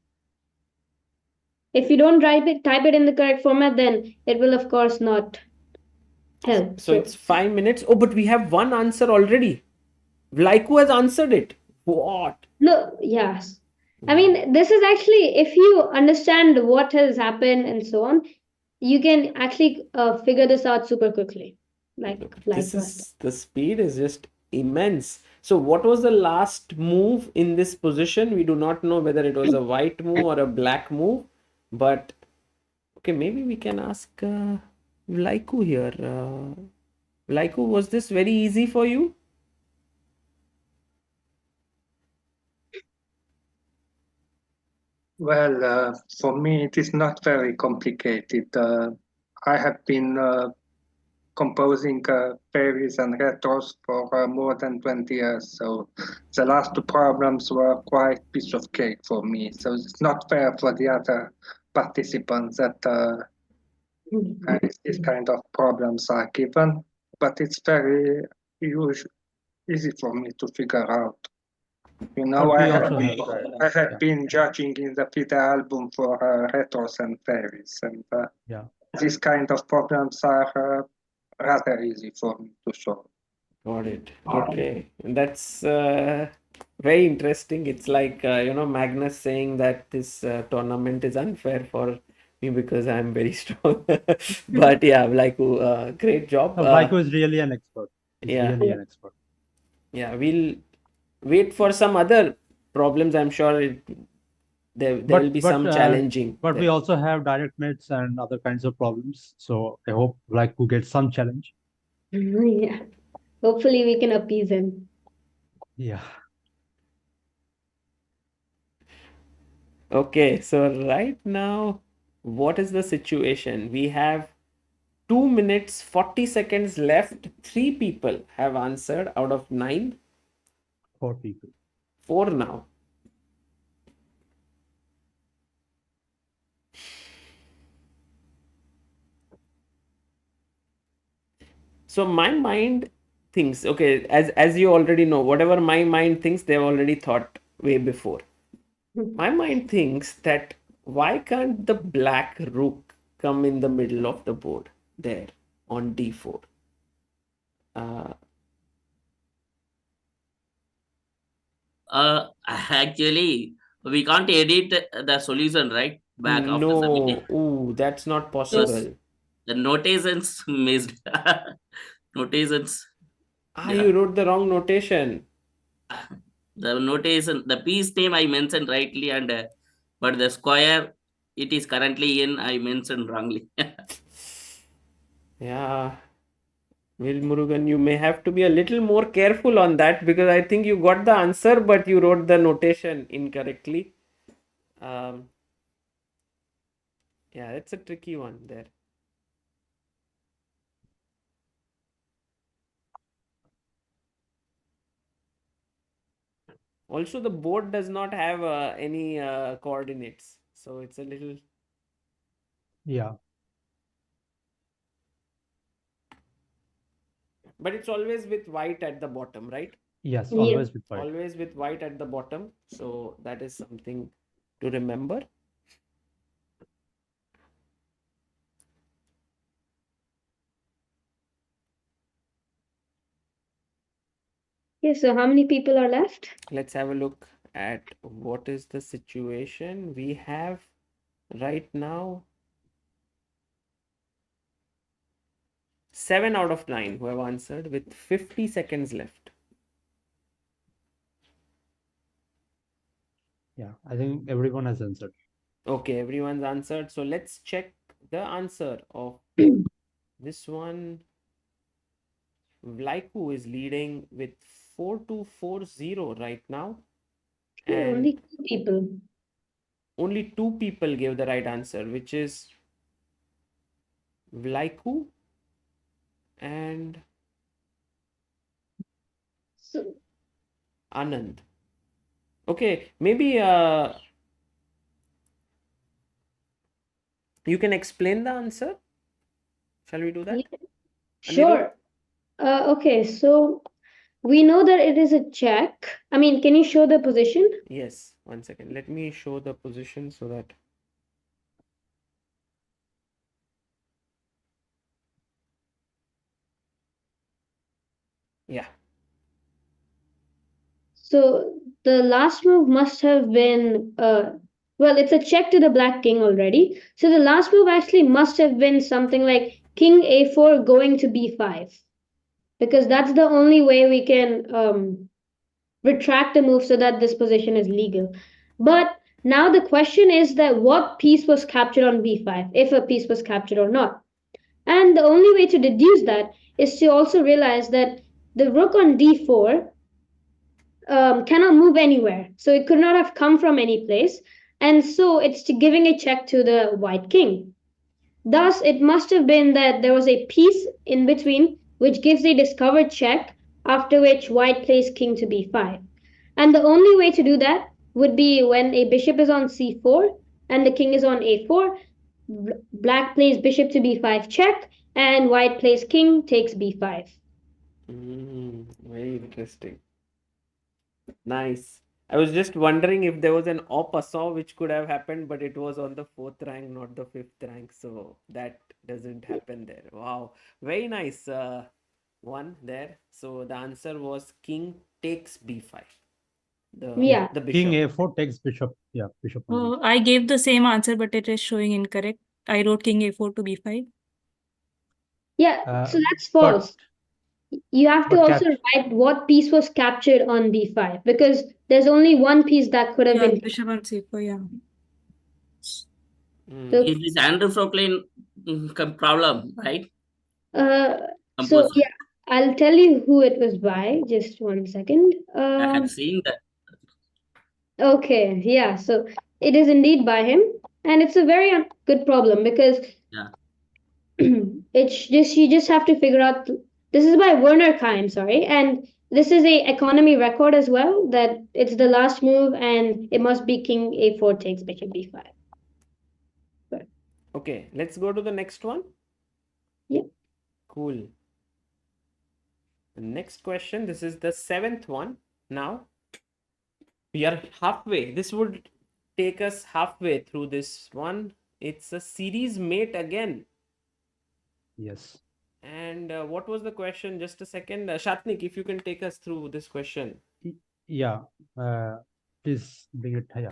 If you don't type it in the correct format, then it will of course not help. So it's 5 minutes. Oh, but we have one answer already. Vlaicu has answered it. What? No, yes. I mean, this is actually, if you understand what has happened and so on, you can actually figure this out super quickly. Like This that. is, the speed is just immense. So what was the last move in this position? We do not know whether it was a white move or a black move, but okay, maybe we can ask Vlaicu here. Vlaicu, was this very easy for you? Well, for me, it is not very complicated. I have been composing fairies and retros for more than 20 years, so the last two problems were quite piece of cake for me. So it's not fair for the other participants that this kind of problems are given, but it's very easy for me to figure out. You know, But I we have also been, have I have yeah. been judging in the FIDE album for retros and fairies, and Yeah. these kind of problems are rather easy for me to solve. Got it. Okay. That's very interesting. It's like, Magnus saying that this tournament is unfair for me because I'm very strong. But yeah, Vlaicu, great job. Vlaicu is really an expert. He's Yeah. really an expert. Yeah, we'll wait for some other problems. I'm sure there will be some challenging. But we also have direct mates and other kinds of problems. So I hope Vlaicu gets some challenge. Yeah. Hopefully we can appease him. Yeah. Okay, so right now, what is the situation? We have 2 minutes 40 seconds left. 3 people have answered out of 9. 4 people. 4 now. So my mind thinks, okay, as you already know, whatever my mind thinks, they've already thought way before. My mind thinks that why can't the black rook come in the middle of the board there on d4? Actually, we can't edit the solution, right? Back after No, submitting. ooh, that's not So possible. the notations missed. Notations. You wrote the wrong notation. The notation, the piece name I mentioned rightly, and but the square it is currently in, I mentioned wrongly. Yeah. Will Murugan, you may have to be a little more careful on that because I think you got the answer, but you wrote the notation incorrectly. Yeah, it's a tricky one there. Also, the board does not have any coordinates, so it's a little. Yeah. But it's always with white at the bottom, right? Yes, Yeah. always with white. Always with white at the bottom. So that is something to remember. Okay, so how many people are left? Let's have a look at what is the situation. We have right now 7 out of 9 who have answered with 50 seconds left. Yeah, I think everyone has answered. Okay, everyone's answered. So let's check the answer of this one. Vlaicu is leading with 4240 right now. Yeah, And only 2 people. only 2 people gave the right answer, which is Vlaicu and So, Anand. Okay, maybe you can explain the answer. Shall we do that? yeah, sure. Okay, so we know that it is a check. I mean, can you show the position? Yes, 1 second. Let me show the position so that. Yeah. So the last move must have been, well, it's a check to the black king already. So the last move actually must have been something like king a4 going to b5, because that's the only way we can retract the move so that this position is legal. But now the question is that what piece was captured on b5, if a piece was captured or not. And the only way to deduce that is to also realize that the rook on d4 cannot move anywhere. So it could not have come from any place. And so it's giving a check to the white king. Thus, it must have been that there was a piece in between which gives a discovered check, after which white plays king to b5. And the only way to do that would be when a bishop is on c4 and the king is on a4. Black plays bishop to b5 check, and white plays king takes b5. Very interesting. Nice. I was just wondering if there was an en passant which could have happened, but it was on the 4th rank, not the 5th rank. So that doesn't happen there. Wow. Very nice one there. So the answer was king takes b5. Yeah. The King bishop. a4 takes bishop. Yeah, bishop. Oh, I gave the same answer, but it is showing incorrect. I wrote king a4 to b5. Yeah, so that's But false. You have to but also write what piece was captured on b5 because there's only one piece that could have Yeah, been. bishop on c4, yeah. So, Is this Andrew Frolkin problem, right? so Composer. yeah, I'll tell you who it was by. Just one second. I have seen that. Okay, yeah, so it is indeed by him, and it's a very good problem because Yeah. it's just you just have to figure out. This is by Werner Keym, sorry, and this is a economy record as well. That it's the last move, and it must be king a4 takes bishop b5. Okay, let's go to the next one. Yeah. Cool. The next question. This is the 7th one. Now we are halfway. This would take us halfway through this one. It's a series mate again. yes. And what was the question? Just a second. Shatnik, if you can take us through this question. Yeah. Please bring it. Yeah.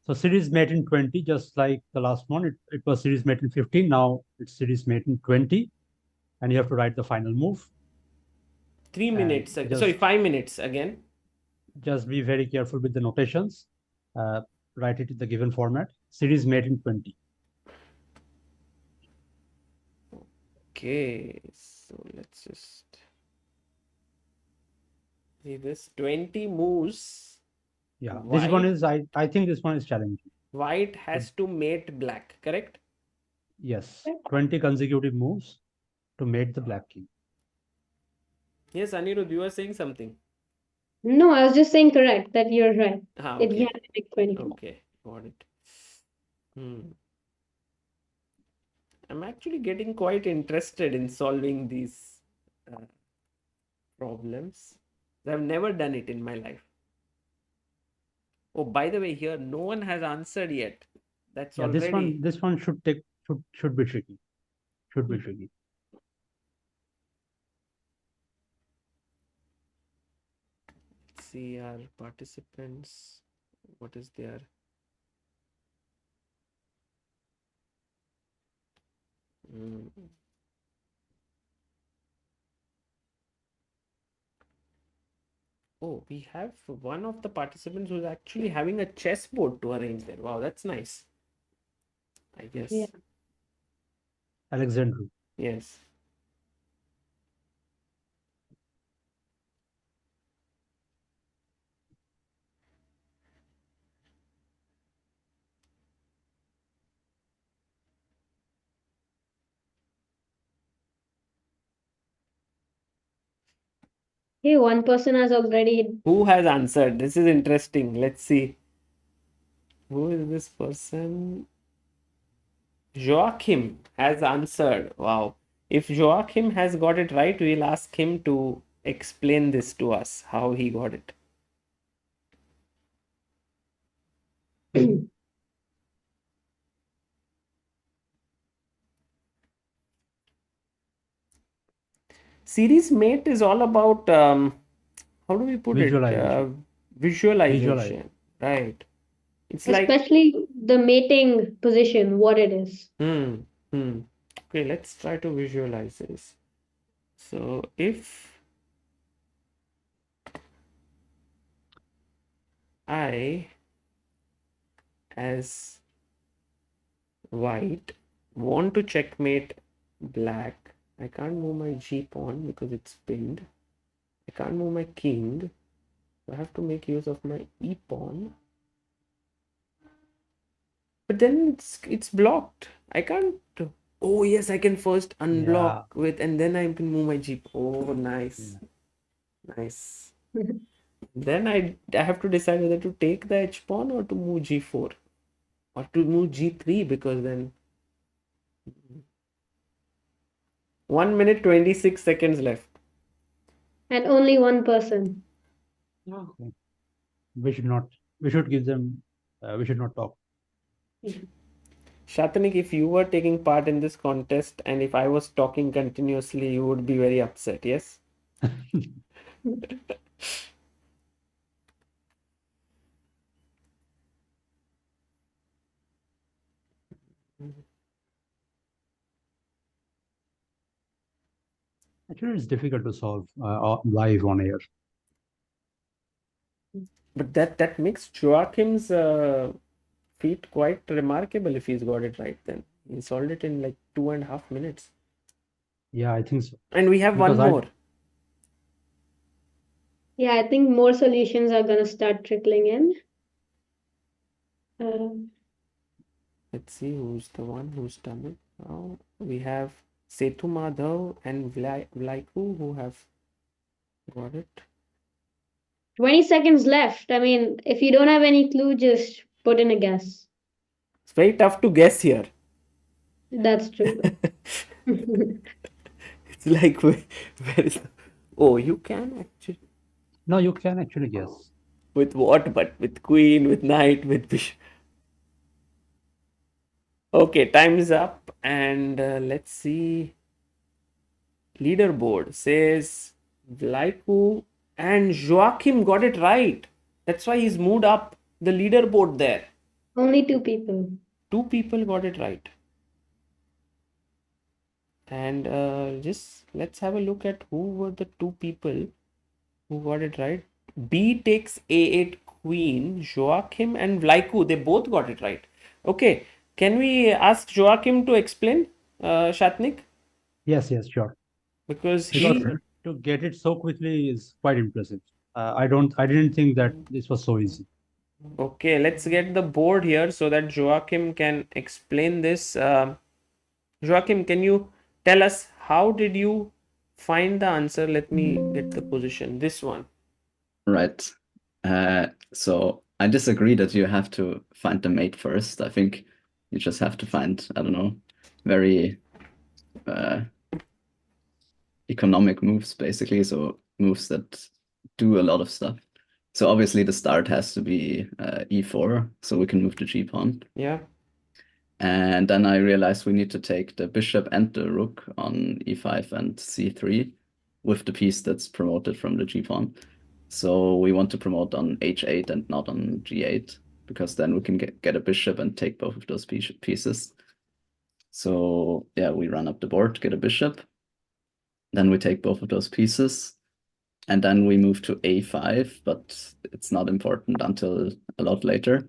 So series mate in 20, just like the last one. It was series mate in 15. Now it's series mate in 20. And you have to write the final move. 3 minutes. Sorry, just- 5 minutes again. Just be very careful with the notations. Write it in the given format. Series mate in 20. Okay, so let's just see this 20 moves. Yeah, this one White- is I think this one is challenging. White has to mate black, correct? Yes, 20 consecutive moves to mate the black king. Yes, Anirudh, you are saying something. No, I was just saying correct that you're right. Ah, It okay. you have to make 20. Okay, got it. I'm actually getting quite interested in solving these problems. I've never done it in my life. Oh, by the way, here no one has answered yet. That's Yeah, already. this one should be tricky. Should be tricky. Let's see our participants. What is their Oh, we have one of the participants who's actually having a chessboard to arrange there. Wow, that's nice. I guess. Yeah. Alexandru. Yes. Hey, one person has already. Who has answered? This is interesting. Let's see. Who is this person? Joachim has answered. Wow. If Joachim has got it right, we'll ask him to explain this to us, how he got it. Series mate is all about how do we put Visualization. it? Visualization. Right. It's like Especially the mating position, what it is. Okay, let's try to visualize this. So if I, as white, want to checkmate black, I can't move my g pawn because it's pinned. I can't move my king. I have to make use of my e pawn. But then it's blocked. I can't. Oh yes, I can first unblock with, and then I can move my g. Oh, nice, nice. Then I have to decide whether to take the h pawn or to move g4 or to move g3 because then 1 minute 26 seconds left. And only one person. We should not we should give them. We should not talk. Shatanik, if you were taking part in this contest and if I was talking continuously, you would be very upset, yes? Actually, it's difficult to solve live on air. But that makes Joachim's feat quite remarkable if he's got it right then. He solved it in like 2.5 minutes. Yeah, I think so. And we have one Because more. Yeah, I think more solutions are gonna start trickling in. Let's see who's the one who's done it. Now we have Sethu Madhav and Vlaicu who have got it. 20 seconds left. I mean, if you don't have any clue, just put in a guess. It's very tough to guess here. That's true. It's like where is the... Oh, you can actually. No, you can actually guess. With what? But with queen, with knight, with bishop. Okay, time is up, and let's see. Leaderboard says Vlaicu and Joachim got it right. That's why he's moved up the leaderboard there. Only 2 people. 2 people got it right. And just let's have a look at who were the 2 people who got it right. B takes A8 queen, Joachim and Vlaicu, they both got it right. Okay, can we ask Joachim to explain, Shatnik? Yes, sure. Because to get it so quickly is quite impressive. I didn't think that this was so easy. Okay, let's get the board here so that Joachim can explain this. Joachim, can you tell us how did you find the answer? Let me get the position. This one. Right. So I disagree that you have to find the mate first. I think you just have to find, I don't know, very economic moves, basically. So moves that do a lot of stuff. So obviously the start has to be e4, so we can move the g-pawn. Yeah. And then I realized we need to take the bishop and the rook on e5 and c3 with the piece that's promoted from the g-pawn. So we want to promote on h8 and not on g8, because then we can get a bishop and take both of those pieces. So yeah, we run up the board, get a bishop. Then we take both of those pieces. And then we move to a5, but it's not important until a lot later.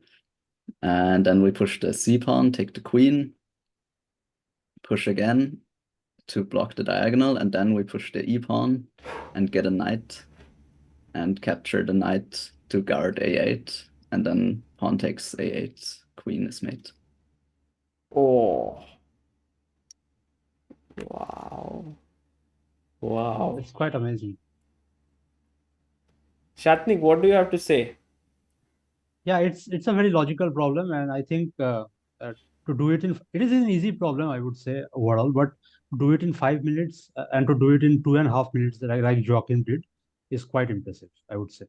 And then we push the c-pawn, take the queen, push again to block the diagonal, and then we push the e-pawn and get a knight and capture the knight to guard a8, and then pawn takes a8, queen is mate. Oh. Wow. Wow. It's quite amazing. Shatnik, what do you have to say? Yeah, it's a very logical problem, and I think to do it is an easy problem, I would say overall, but to do it in 5 minutes and to do it in 2.5 minutes, like Joachim did, is quite impressive, I would say.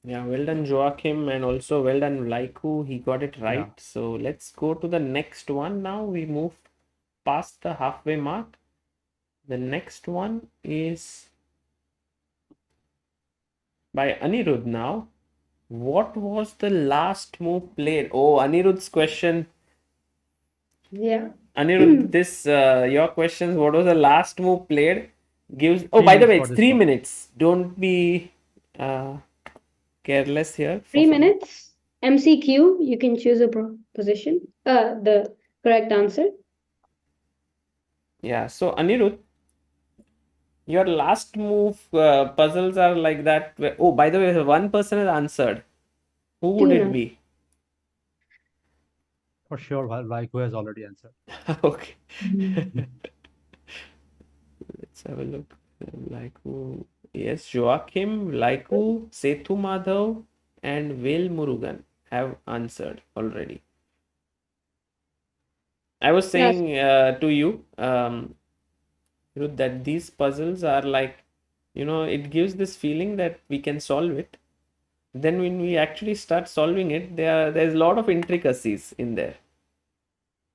Yeah, well done, Joachim, and also well done, Vlaicu. He got it right. Yeah. So let's go to the next one now. We moved past the halfway mark. The next one is by Anirudh now. What was the last move played? Oh, Anirudh's question. Yeah. Anirudh, this your questions. What was the last move played? Gives. Oh, 3 by the way, minutes it's for 3 this one. minutes. Don't be careless here. 3 minutes. MCQ, you can choose a position. The correct answer. Yeah. So Anirudh, your last move puzzles are like that. Oh, by the way, one person has answered. Who would it Tuna. be? For sure, Vlaicu has already answered. Okay. Let's have a look. Vlaicu. Yes, Joachim, Vlaicu, Sethu Madhav, and Vel Murugan have answered already. I was saying to you that these puzzles are like, it gives this feeling that we can solve it. then when we actually start solving it, there's a lot of intricacies in there.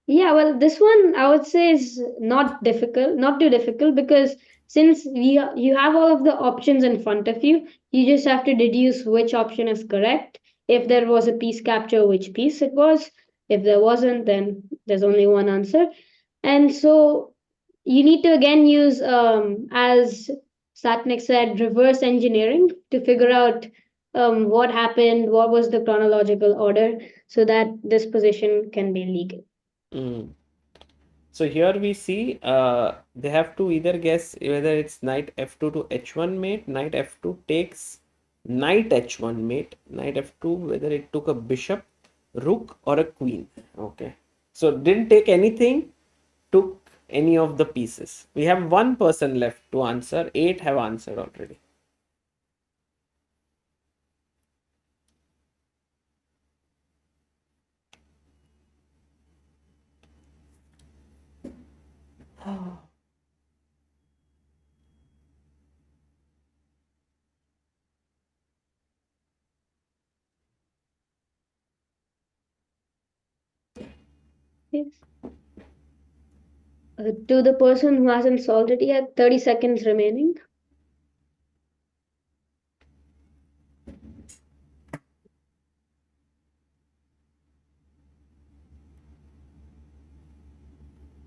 Yeah, well, this one I would say is not difficult, not too difficult, because since you have all of the options in front of you, you just have to deduce which option is correct. If there was a piece capture, which piece it was. If there wasn't, then there's only one answer. And so you need to again use, as Satnik said, reverse engineering to figure out what happened, what was the chronological order, so that this position can be legal. So here we see they have to either guess whether it's knight f2 to h1 mate, knight f2 takes knight h1 mate, knight f2 whether it took a bishop, rook or a queen. Okay, so didn't take anything, took any of the pieces. We have one person left to answer. 8 have answered already. Yes. To the person who hasn't solved it yet, 30 seconds remaining.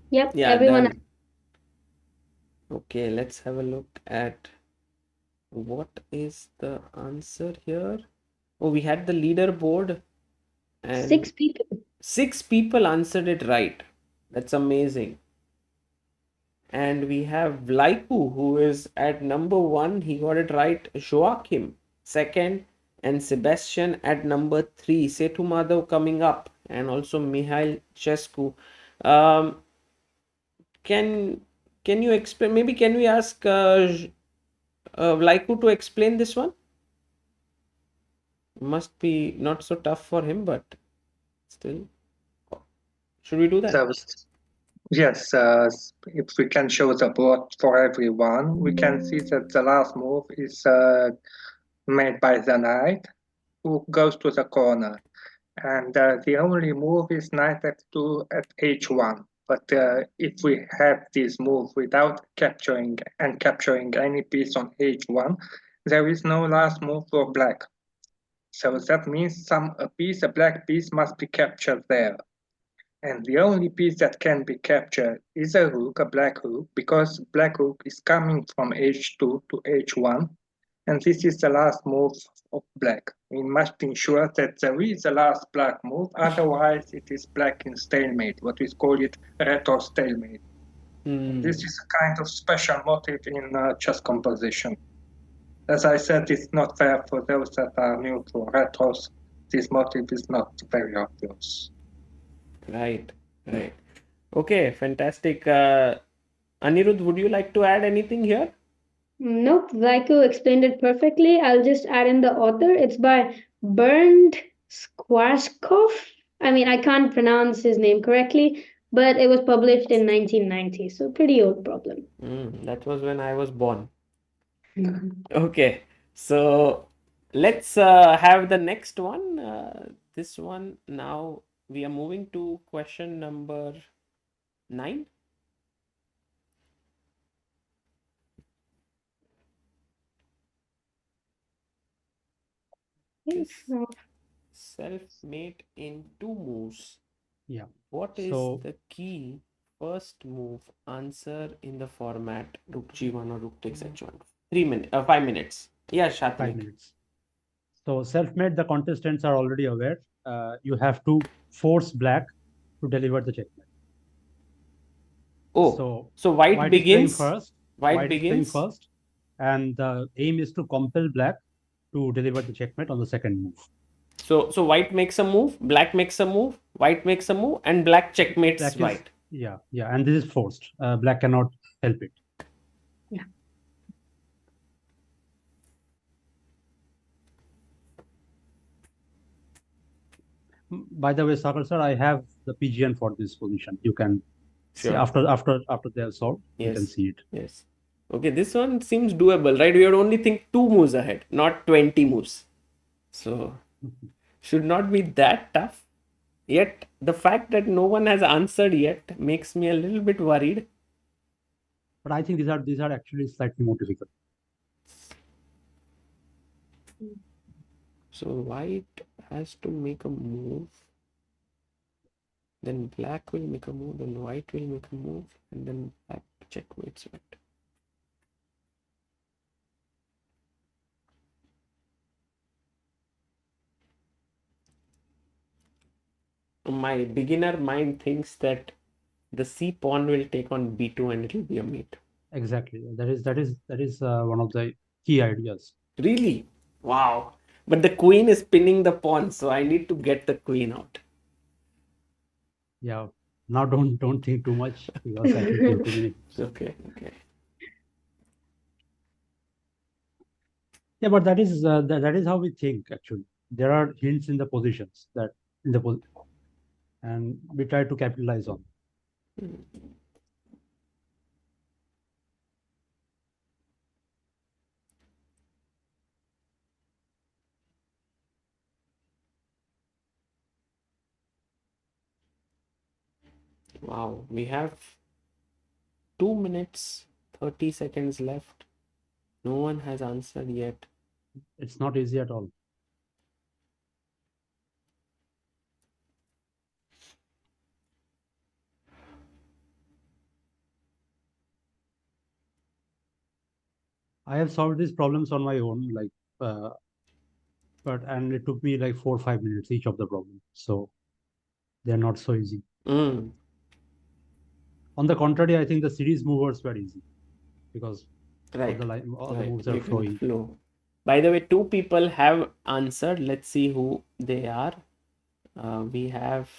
Yep, Yeah, everyone. done. Okay, let's have a look at what is the answer here. Oh, we had the leaderboard and 6 people. 6 people answered it right. That's amazing. And we have Vlaicu, who is at number 1. He got it right. Joachim, second. And Sebestyén at number 3. Sethu Madhav coming up. And also Mihalcescu. Can you explain? Maybe can we ask Vlaicu to explain this one? Must be not so tough for him, but still. Should we do that? So, yes, if we can show the board for everyone, we can see that the last move is made by the knight, who goes to the corner. And the only move is knight f2 at h1. But if we have this move without capturing any piece on h1, there is no last move for black. So that means a black piece must be captured there. And the only piece that can be captured is a rook, a black rook, because black rook is coming from h2 to h1. And this is the last move of black. We must ensure that there is a last black move, otherwise it is black in stalemate, what we call it retro stalemate. This is a kind of special motive in chess composition. As I said, it's not fair for those that are new to retros. This motive is not very obvious. Right. Okay, fantastic. Anirudh, would you like to add anything here? Nope, Vlaicu explained it perfectly. I'll just add in the author. It's by Bernd Schwarzkopf. I mean, I can't pronounce his name correctly, but it was published in 1990, so pretty old problem. That was when I was born. Okay, so let's have the next one. This one now. We are moving to question number 9. Selfmate in 2 moves. Yeah. What is So the key first move answer in the format rook g1 or rook takes h1? 5 minutes. Yeah, Shatnik. 5 minutes. So self-made, the contestants are already aware. You have to force black to deliver the checkmate. Oh, so white begins is playing first. White begins first, and the aim is to compel black to deliver the checkmate on the second move. So white makes a move, black makes a move, white makes a move, and black checkmates white. Yeah, and this is forced. Black cannot help it. Yeah. By the way, Sagar sir, I have the PGN for this position. You can see after they are solved. Yes. You can see it. Yes. Okay, this one seems doable, right? We would only think 2 moves ahead, not 20 moves. So should not be that tough. Yet the fact that no one has answered yet makes me a little bit worried. But I think these are actually slightly more difficult. So white has to make a move. Then black will make a move. Then white will make a move. And then black checkmates white. My beginner mind thinks that the C pawn will take on B2 and it will be a mate. Exactly. That is one of the key ideas. Really? Wow. But the queen is pinning the pawn, so I need to get the queen out. Yeah. Now don't think too much because I think you have too many. Okay. Yeah, but that is how we think actually. There are hints in the positions and we try to capitalize on. Wow, we have 2 minutes 30 seconds left. No one has answered yet. It's not easy at all. I have solved these problems on my own, and it took me like 4 or 5 minutes each of the problems. So they're not so easy. On the contrary, I think the series movers were easy because Right. all the moves are flowing. Flow. By the way, 2 people have answered. Let's see who they are. We have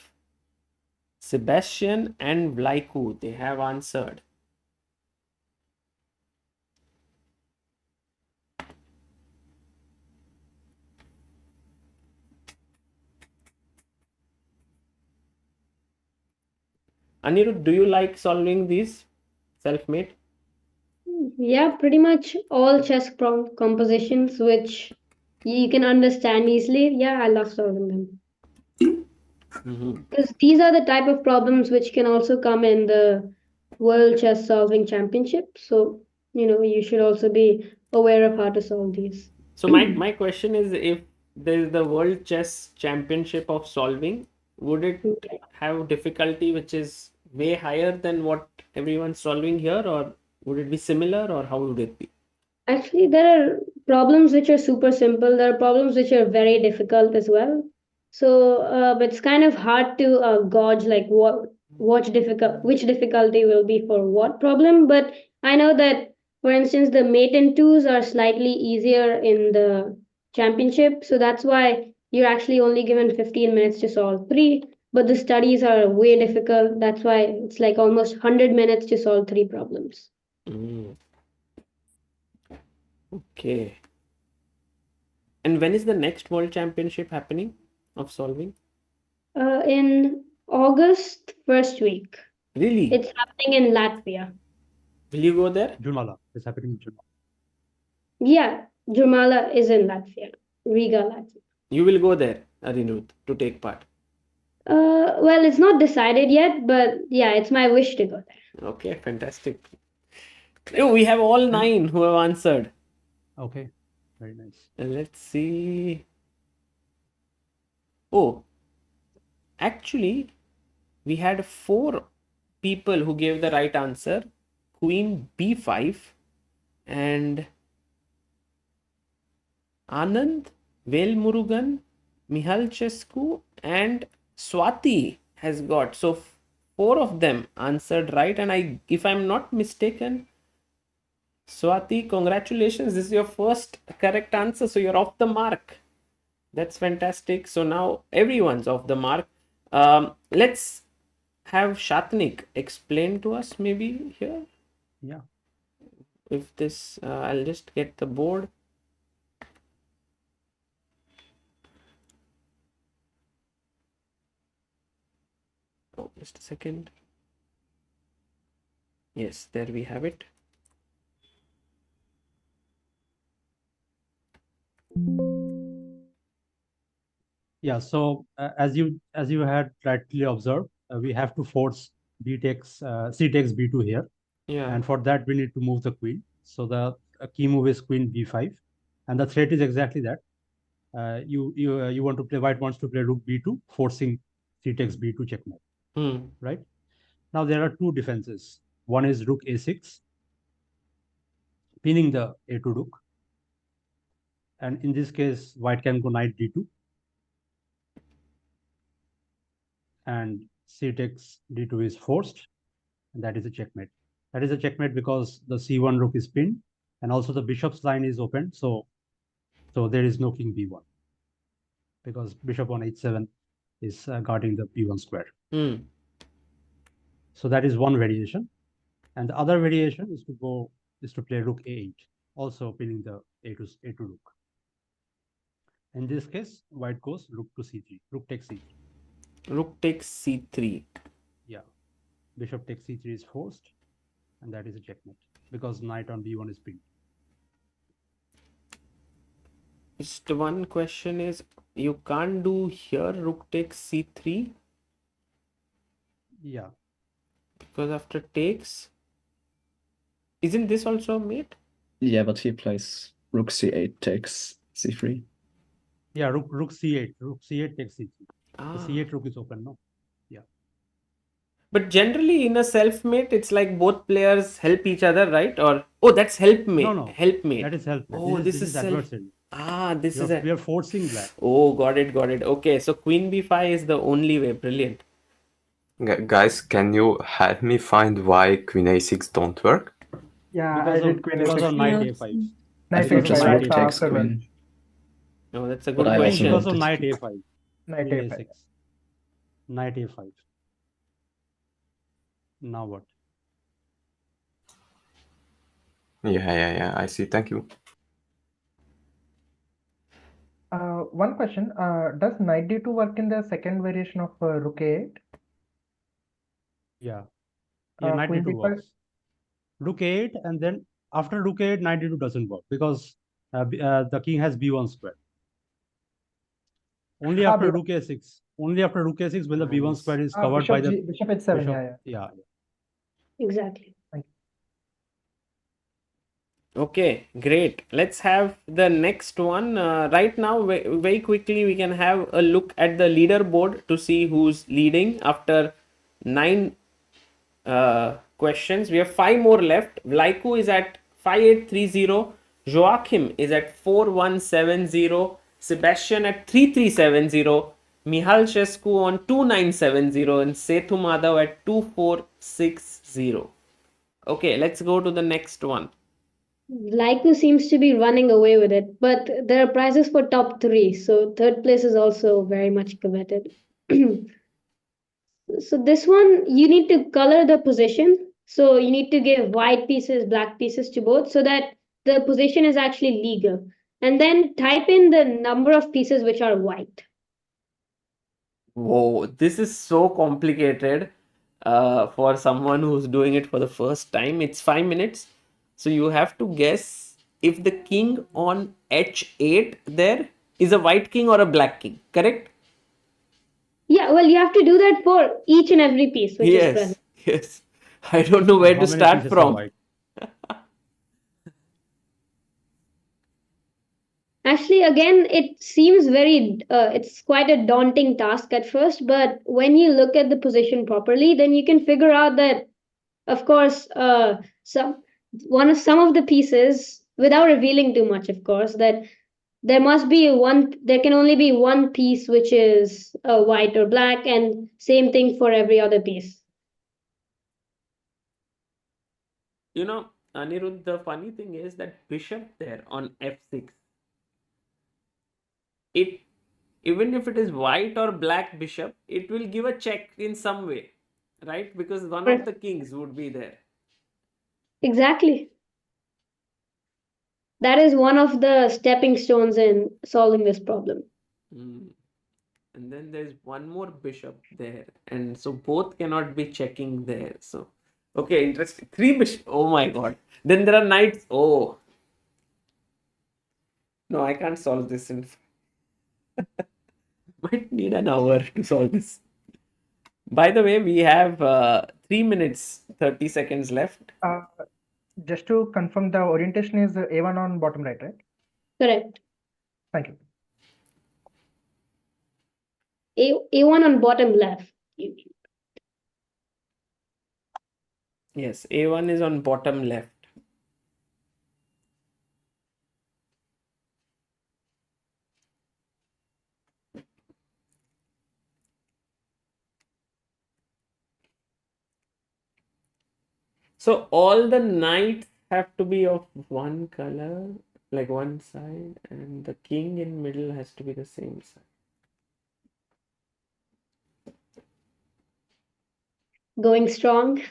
Sebestyén and Vlaicu. They have answered. Anirudh, do you like solving these self-made? Yeah, pretty much all chess compositions which you can understand easily. Yeah, I love solving them. Because these are the type of problems which can also come in the World Chess Solving Championship. So, you should also be aware of how to solve these. So my question is, if there is the World Chess Championship of solving, would it have difficulty which is way higher than what everyone's solving here, or would it be similar, or how would it be? Actually, there are problems which are super simple. There are problems which are very difficult as well. So, it's kind of hard to gauge like which difficulty will be for what problem. But I know that, for instance, the mate and twos are slightly easier in the championship. So that's why you're actually only given 15 minutes to solve 3. But the studies are way difficult. That's why it's like almost 100 minutes to solve 3 problems. Okay. And when is the next World Championship happening of solving? In August first week. Really? It's happening in Latvia. Will you go there? Jurmala. It's happening in Jurmala. Yeah, Jurmala is in Latvia, Riga, Latvia. You will go there, Anirudh, to take part. Well, it's not decided yet, but yeah, it's my wish to go there. Okay, fantastic. Oh, we have all 9 who have answered. Okay, very nice. Let's see. Oh, actually, we had 4 people who gave the right answer. Queen B5 and Anand, Velmurugan, Mihalcescu and Swati has got. So 4 of them answered right, and if I'm not mistaken, Swati, congratulations. This is your first correct answer, so you're off the mark. That's fantastic. So now everyone's off the mark. Let's have Shatnik explain to us maybe here. Yeah. If this, I'll just get the board. Oh, just a second. Yes, there we have it. Yeah, so as you had rightly observed, we have to force C takes B2 here, Yeah. and for that we need to move the queen. So the key move is queen B5, and the threat is exactly that. You want to play, white wants to play rook B2, forcing C takes B2 checkmate. Right? Now there are two defenses. One is rook A6, pinning the A2 rook, and in this case, white can go knight D2. And C takes D2 is forced, and that is a checkmate. That is a checkmate because the C1 rook is pinned, and also the bishop's line is open, so there is no king B1 because bishop on H7 is guarding the B1 square. So that is one variation, and the other variation is to play rook A8, also pinning the A2 rook. In this case, white goes rook to C3. Rook takes C3. Rook takes C3. Yeah. Bishop takes C3 is forced, and that is a checkmate because knight on B1 is pinned. Just one question is, you can't do here rook takes C3? Yeah. Because after takes, isn't this also a mate? Yeah, but he plays rook C8 takes C3. Yeah, rook C8. Rook C8 takes C3. Ah. The C8 rook is open, no? Yeah. But generally in a self-mate, it's like both players help each other, right? Or that's helpmate. No. Helpmate. That is helpmate. Oh, this is self. adversary. We are forcing black. Oh, got it. Okay, so queen b5 is the only way. Brilliant. Guys, can you help me find why queen a6 don't work? Yeah, Because I did queen because a6. of knight a5. I think just Knight rook A5 takes after queen. Oh, that's a But good I question. Because of wanted knight to- a5. Knight Queen A5. a6. Knight a5. Now what? Yeah, I see. Thank you. One question. Does knight D2 work in the second variation of rook A8? Yeah. Yeah, knight Queen d2 B5? works. Rook a8, and then after rook a8, knight d2 doesn't work because the king has b1 square. Only after rook a6. Only after rook a6 when the b1 square is covered by the bishop H7. bishop. Yeah. Exactly. Okay, great. Let's have the next one. Right now, very quickly, we can have a look at the leaderboard to see who's leading after 9 questions. We have 5 more left. Vlaicu is at 5830. Joachim is at 4170. Sebestyén at 3370. Mihalcescu on 2970. And Sethu Madhav at 2460. Okay, let's go to the next one. Vlaicu seems to be running away with it, but there are prizes for top 3, so third place is also very much coveted. So this one, you need to color the position. So you need to give white pieces, black pieces to both so that the position is actually legal. And then type in the number of pieces which are white. Whoa, this is so complicated for someone who's doing it for the first time. It's 5 minutes. So you have to guess if the king on h8 there is a white king or a black king, correct? Yeah, well, you have to do that for each and every piece which is present. Yes. I don't know where How to many start pieces are from. white? Actually, again, it seems it's quite a daunting task at first, but when you look at the position properly, then you can figure out that, of course, some of the pieces, without revealing too much, of course, that there can only be one piece which is white or black, and same thing for every other piece. You know, Anirudh, the funny thing is that bishop there on f6, even if it is white or black bishop, it will give a check in some way, right? Because one of the kings would be there. Exactly. That is one of the stepping stones in solving this problem. And then there's one more bishop there, and so both cannot be checking there. So okay, interesting. 3 bishop. Oh my god. Then there are knights. Oh no, I can't solve this in Might need an hour to solve this. By the way, we have 3 minutes, 30 seconds left. Just to confirm, the orientation is A1 on bottom right, right? Correct. Thank you. A1 on bottom left. Yes, A1 is on bottom left. So all the knights have to be of one color, like one side, and the king in middle has to be the same side. Going strong.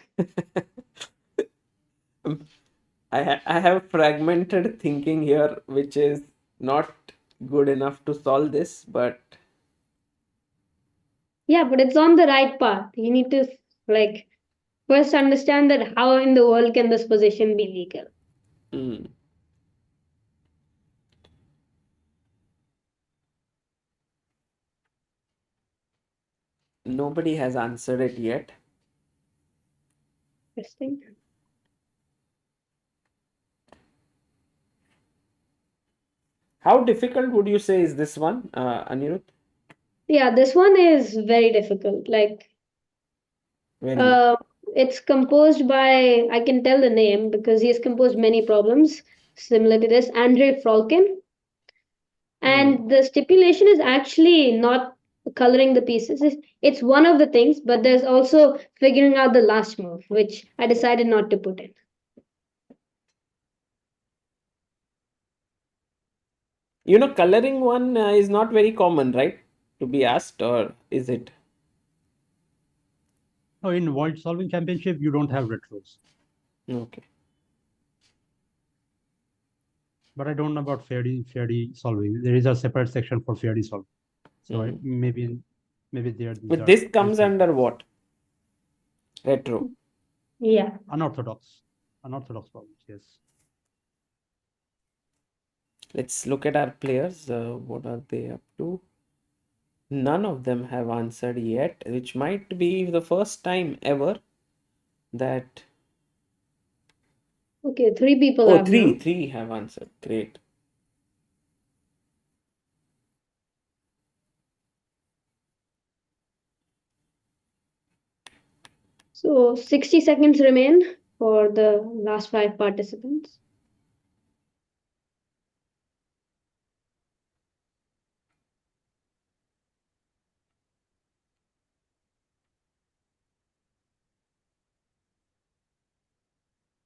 I have fragmented thinking here, which is not good enough to solve this, but Yeah, but it's on the right path. You need to like first understand that how in the world can this position be legal? mm. Nobody has answered it yet. Interesting. How difficult would you say is this one, Anirudh? Yeah, this one is very difficult. Like Very. it's composed by, I can tell the name because he has composed many problems similar to this, Andrey Frolkin. And the stipulation is actually not coloring the pieces. It's one of the things, but there's also figuring out the last move, which I decided not to put in. You know, coloring one is not very common, right? To be asked, or is it? No, in World Solving Championship, you don't have retros. Okay. But I don't know about Fairdy solving. There is a separate section for Fairdy solving. So maybe there. But this comes under what? Retro. Yeah. Unorthodox problems. Yes. Let's look at our players. What are they up to? None of them have answered yet, which might be the first time ever that. Okay, 3 people Oh, have three have answered. Great. So 60 seconds remain for the last 5 participants.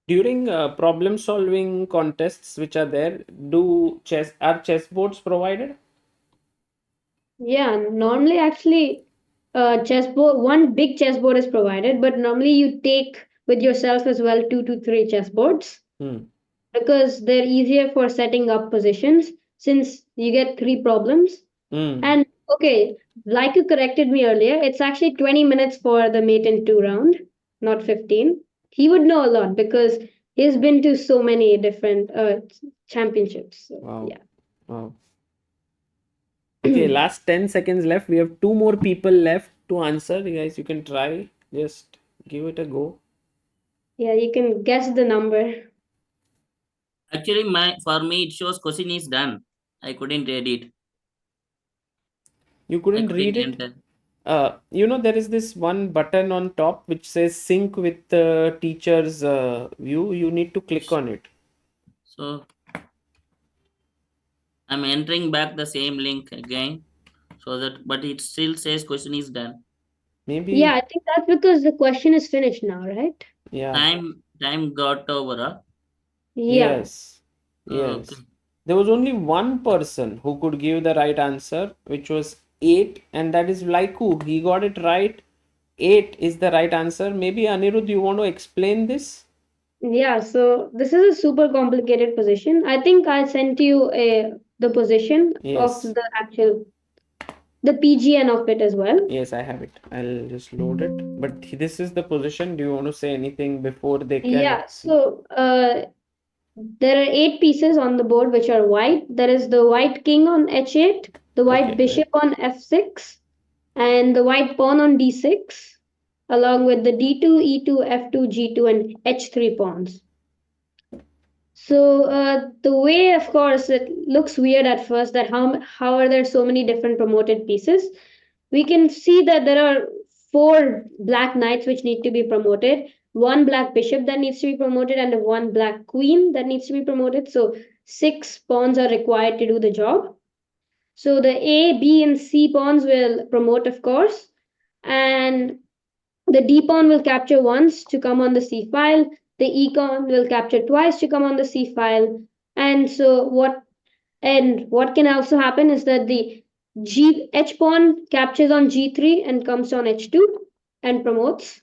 During problem solving contests which are there, are chessboards provided? Yeah, normally actually chessboard, one big chessboard is provided, but normally you take with yourself as well 2 to 3 chessboards because they're easier for setting up positions since you get 3 problems. And okay, like you corrected me earlier, it's actually 20 minutes for the mate in 2 round, not 15. He would know a lot because he's been to so many different championships. So, Wow. yeah. Wow. Okay, last 10 seconds left. We have 2 more people left to answer. You guys, you can try. Just give it a go. Yeah, you can guess the number. Actually, for me it shows question is done. I couldn't read it. You couldn't read it? You know, there is this one button on top which says sync with the teacher's view. You need to click on it. So I'm entering back the same link again, so that, but it still says question is done. Maybe. Yeah, I think that's because the question is finished now, right? Yeah. Time got over. Yeah. Yes. Yes. Okay. There was only one person who could give the right answer, which was 8, and that is Vlaicu. He got it right. 8 is the right answer. Maybe Anirudh, you want to explain this? Yeah, so this is a super complicated position. I think I sent you the position of the actual, the PGN of it as well. Yes, I have it. I'll just load it. But this is the position. Do you want to say anything before they can? Yeah, so There are 8 pieces on the board which are white. There is the white king on h8, the white Okay, bishop on f6, and the white pawn on d6, along with the d2, e2, f2, g2, and h3 pawns. So the way, of course, it looks weird at first that how are there so many different promoted pieces? We can see that there are 4 black knights which need to be promoted, 1 black bishop that needs to be promoted, and 1 black queen that needs to be promoted. So 6 pawns are required to do the job. So the A, B, and C pawns will promote, of course, and the D pawn will capture once to come on the C file. The E pawn will capture twice to come on the C file. And so what can also happen is that the H pawn captures on G3 and comes on H2 and promotes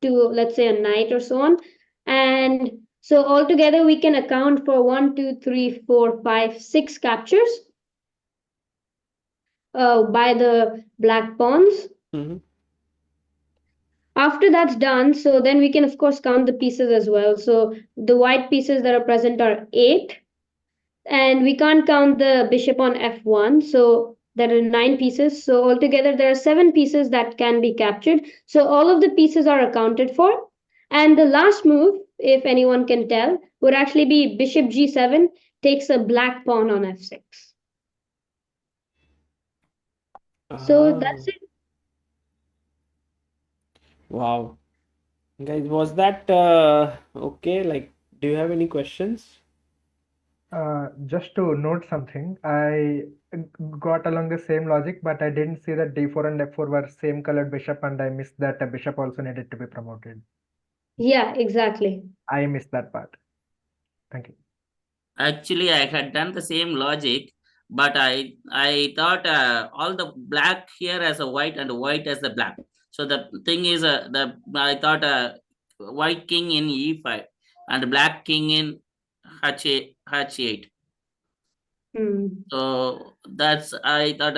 to, let's say, a knight or so on. And so altogether we can account for 1, 2, 3, 4, 5, 6 captures by the black pawns. Mm-hmm. After that's done, so then we can of course count the pieces as well. So the white pieces that are present are 8, and we can't count the bishop on f1, so there are 9 pieces. So altogether there are 7 pieces that can be captured. So all of the pieces are accounted for, and the last move, if anyone can tell, would actually be bishop g7 takes a black pawn on f6. So that's it. Wow. Guys, was that okay? Like, do you have any questions? Just to note something, I got along the same logic, but I didn't see that d4 and f4 were same colored bishop, and I missed that a bishop also needed to be promoted. Yeah, exactly. I missed that part. Thank you. Actually, I had done the same logic, but I thought all the black here as a white and white as the black. So the thing is, I thought white king in e5 and black king in h8. So that's I thought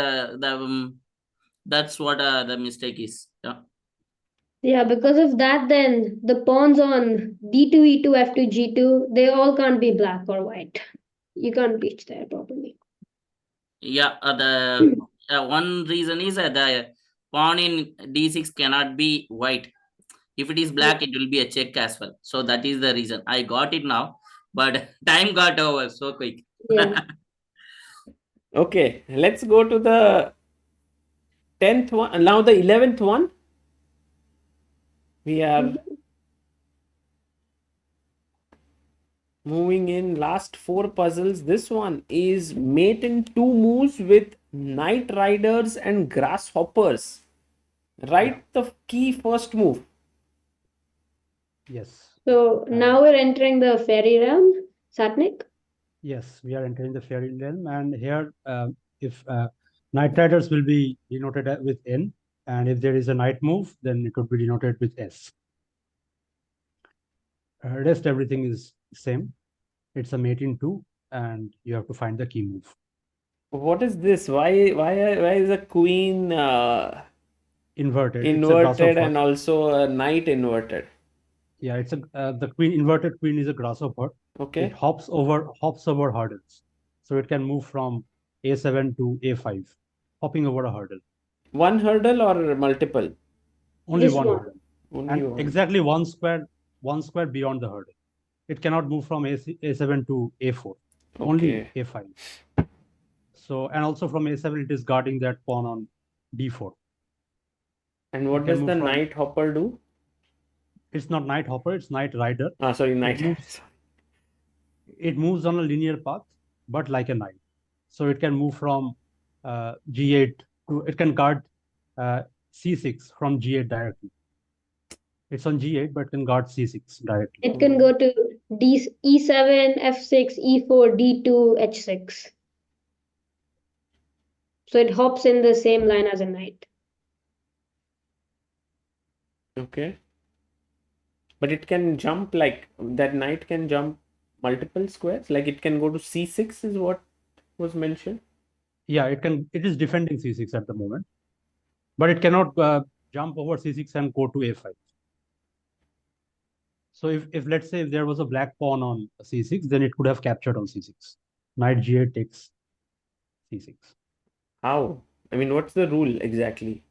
that's what the mistake is. Yeah. Yeah, because of that, then the pawns on d2, e2, f2, g2, they all can't be black or white. You can't reach there properly. Yeah, the one reason is the pawn in d6 cannot be white. If it is black, it will be a check as well. So that is the reason. I got it now, but time got over so quick. Yeah. Okay, let's go to the 10th one. Now the 11th one. We are moving in last 4 puzzles. This one is mate in 2 moves with knight riders and grasshoppers. Write the key first move. Yes. So now we're entering the fairy realm, Satnik? Yes, we are entering the fairy realm, and here if knight riders will be denoted with N, and if there is a knight move, then it would be denoted with S. Rest everything is same. It's a mate in 2, and you have to find the key move. What is this? Why is a queen Inverted. inverted and also a knight inverted? Yeah, it's the inverted queen is a grasshopper. Okay. It hops over hurdles, so it can move from A7 to A5, hopping over a hurdle. One hurdle or multiple? Only Just one one. hurdle, Only and one. exactly one square beyond the hurdle. It cannot move from A7 to A4. Only Okay. A5. So, and also from A7, it is guarding that pawn on D4. And what does the knight hopper do? It's not knight hopper, it's knight rider. Sorry, knight. It moves on a linear path, but like a knight. So it can move from G8 to, it can guard C6 from G8 directly. It's on G8, but it can guard C6 directly. It can go to E7, F6, E4, D2, H6. So it hops in the same line as a knight. Okay. But it can jump, like that knight can jump multiple squares, like it can go to C6 is what was mentioned. Yeah, it is defending C6 at the moment, but it cannot jump over C6 and go to A5. So if let's say if there was a black pawn on c6, then it could have captured on c6. Knight g8 takes c6. How? I mean, what's the rule exactly?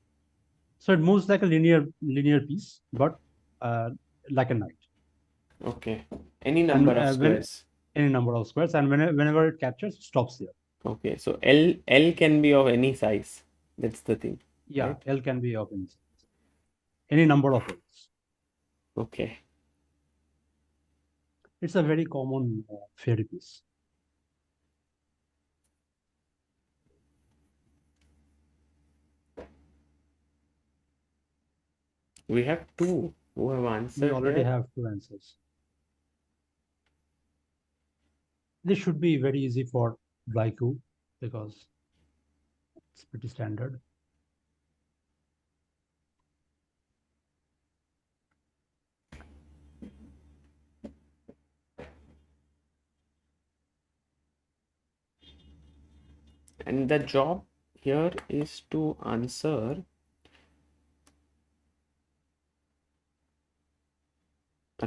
So it moves like a linear piece, but like a knight. Okay. Any number of squares. Any number of squares, and whenever it captures, it stops here. Okay, so L can be of any size. That's the thing. Yeah, right? L can be of any number of L's. Okay. It's a very common fairy piece. We have two who have answered. We already here. have two answers. This should be very easy for Vlaicu because it's pretty standard. And the job here is to answer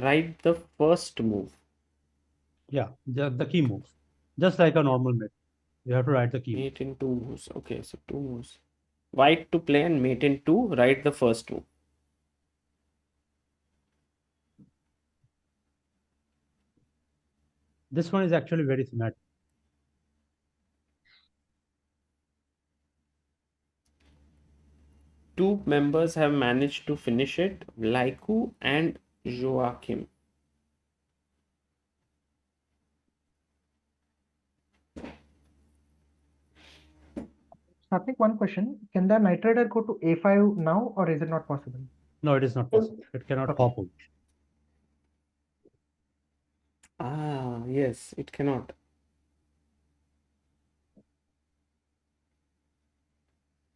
right the first move. Yeah, the key move. Just like a normal mate. You have to write the key. Mate in two moves. Okay, so two moves. White to play and mate in two, write the first move. This one is actually very thematic. Two members have managed to finish it, Vlaicu and Joachim. I think one question, can the knight rider go to a5 now, or is it not possible? No, it is not possible. It cannot hop out. Ah, yes, it cannot.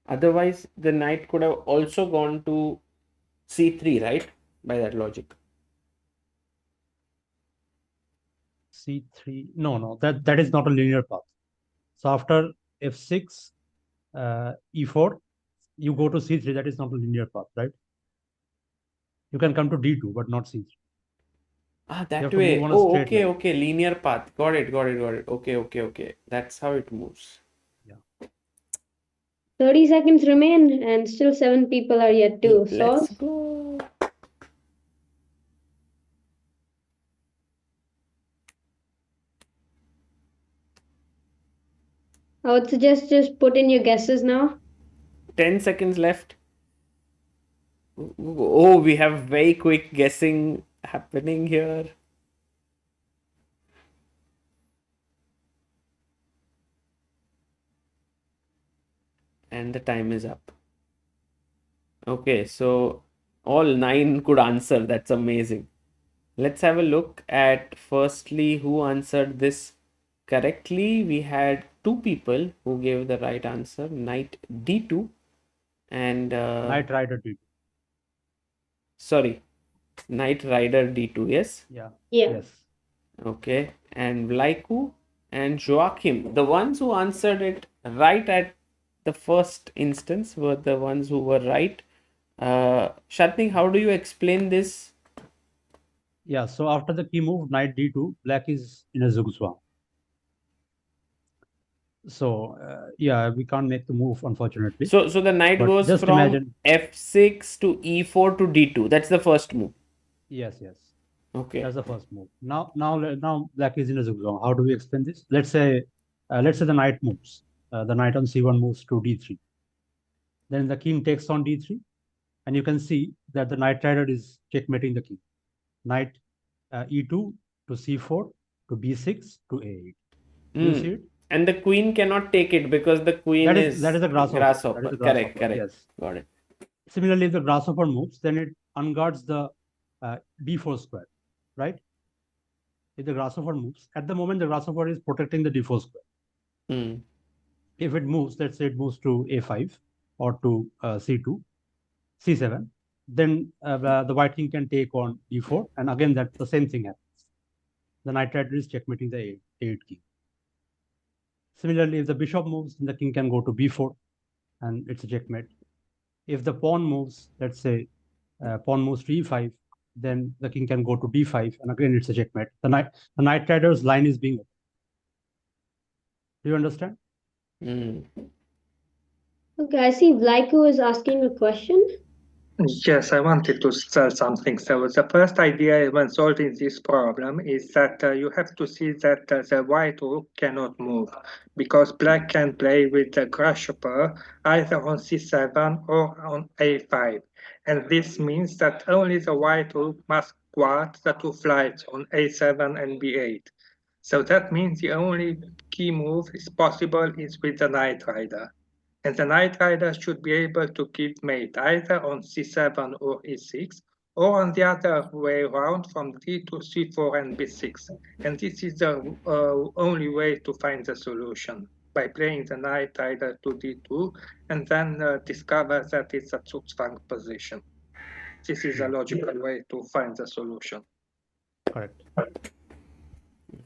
Otherwise, the knight could have also gone to c3, right? By that logic. C3. No, that is not a linear path. So after f6, e4, you go to c3. That is not a linear path, right? You can come to d2, but not c3. Ah, You that have to way. move on a Oh, straight okay, line. okay. Linear path. Got it. Okay. That's how it moves. 30 seconds remain and still 7 people are yet to solve. Let's go. I would suggest just put in your guesses now. 10 seconds left. Oh, we have very quick guessing happening here. And the time is up. Okay, so all 9 could answer. That's amazing. Let's have a look at firstly who answered this correctly. We had 2 people who gave the right answer, knight d2 and Knight rider d2. sorry, knight rider d2, yes? Yeah. Yes. Okay, and Vlaicu and Joachim, the ones who answered it right at the first instance were the ones who were right. Shatnik, how do you explain this? Yeah, so after the key move, knight d2, black is in a zugzwang. So, yeah, we can't make the move, unfortunately. So the knight But goes just from imagine. f6 to e4 to d2. That's the first move. Yes. Okay. That's the first move. Now black is in a zigzag. How do we explain this? Let's say the knight moves. The knight on c1 moves to d3. Then the king takes on d3, and you can see that the knight rider is checkmating the king. Knight e2 to c4 to b6 to a8. You see it? And the queen cannot take it because the queen that is a grasshopper. grasshopper. That is a Correct. grasshopper. Yes. Got it. Similarly, if the grasshopper moves, then it unguards the d4 square, right? If the grasshopper moves, at the moment the grasshopper is protecting the d4 square. If it moves, let's say it moves to a5 or to c2, c7, then the white king can take on d4, and again that the same thing happens. The knight rider is checkmating the a8 king. Similarly, if the bishop moves, then the king can go to b4, and it's a checkmate. If the pawn moves, let's say pawn moves to e5, then the king can go to d5, and again it's a checkmate. The knight rider's line is being opened. Do you understand? Okay, I see Vlaicu is asking a question. Yes, I wanted to say something. So the first idea when solving this problem is that you have to see that the white rook cannot move, because black can play with the grasshopper either on c7 or on a5. And this means that only the white rook must guard the two flights on a7 and b8. So that means the only key move is possible is with the knight rider. And the knight rider should be able to give mate either on c7 or e6, or on the other way around from d to c4 and b6. And this is the only way to find the solution, by playing the knight rider to d2 and then discover that it's a Zugzwang position. This is a logical way to find the solution. Correct.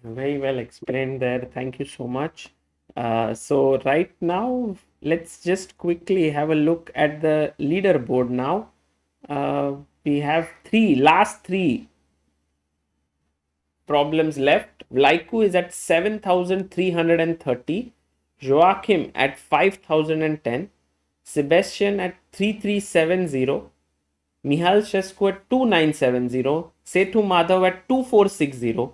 Very well explained there. Thank you so much. So right now, let's just quickly have a look at the leaderboard now. We have last three problems left. Vlaicu is at 7,330. Joachim at 5,010. Sebestyén at 3,370. Mihalcescu at 2,970. Sethu Madhav at 2,460.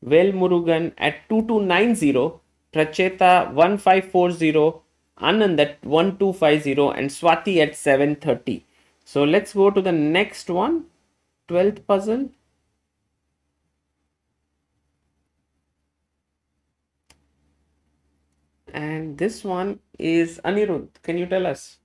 Velmurugan at 2,290. Pracheta 1,540. Anand at 1,250. And Swati at 730. So let's go to the next one. 12th puzzle. And this one is Anirudh. Can you tell us?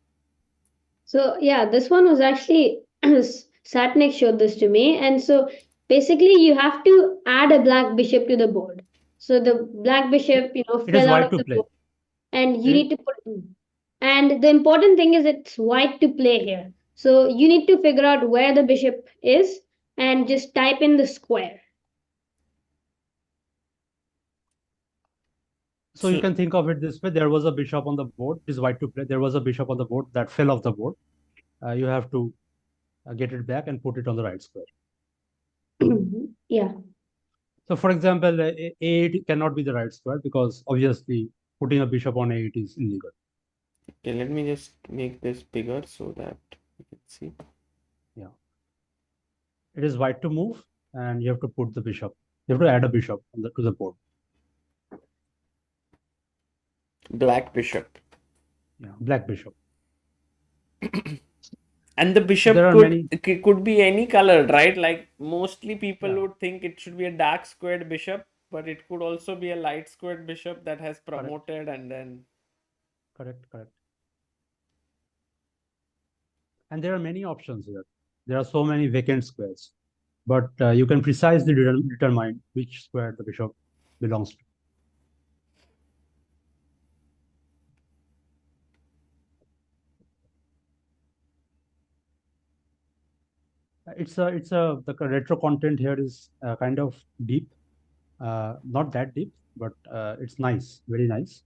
So yeah, this one was actually Satnik showed this to me, and so basically you have to add a black bishop to the board. So the black bishop, It is fell out white of to the play. board, and you need to put. And the important thing is it's white to play here. So you need to figure out where the bishop is and just type in the square. So you can think of it this way: there was a bishop on the board. It is white to play. There was a bishop on the board that fell off the board. You have to get it back and put it on the right square. Yeah. So, for example, A8 cannot be the right square because obviously putting a bishop on A8 is illegal. Okay, let me just make this bigger so that you can see. Yeah. It is white to move, and you have to put the bishop. You have to add a bishop to the board. Black bishop. Yeah, black bishop. And the bishop could be any colored, right? Like mostly people would think it should be a dark squared bishop, but it could also be a light squared bishop that has promoted and then. Correct. And there are many options here. There are so many vacant squares, but you can precisely determine which square the bishop belongs to. The retro content here is kind of deep, not that deep, but it's nice, very nice.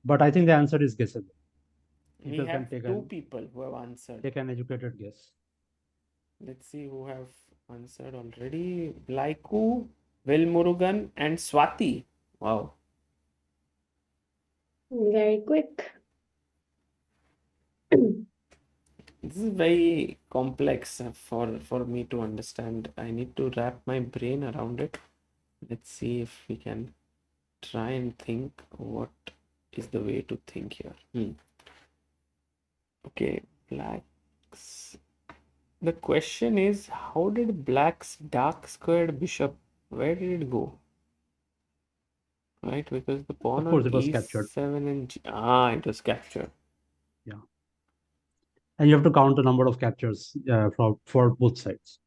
But I think the answer is guessable. We have two people who have answered. Take an educated guess. Let's see who have answered already. Vlaicu, Velmurugan, and Swati. Wow. Very quick. This is very complex for me to understand. I need to wrap my brain around it. Let's see if we can try and think what is the way to think here. Okay, blacks. The question is, how did black's dark squared bishop, where did it go? Right, because the pawn on it was captured. E7 and it was captured. Yeah. And you have to count the number of captures for both sides.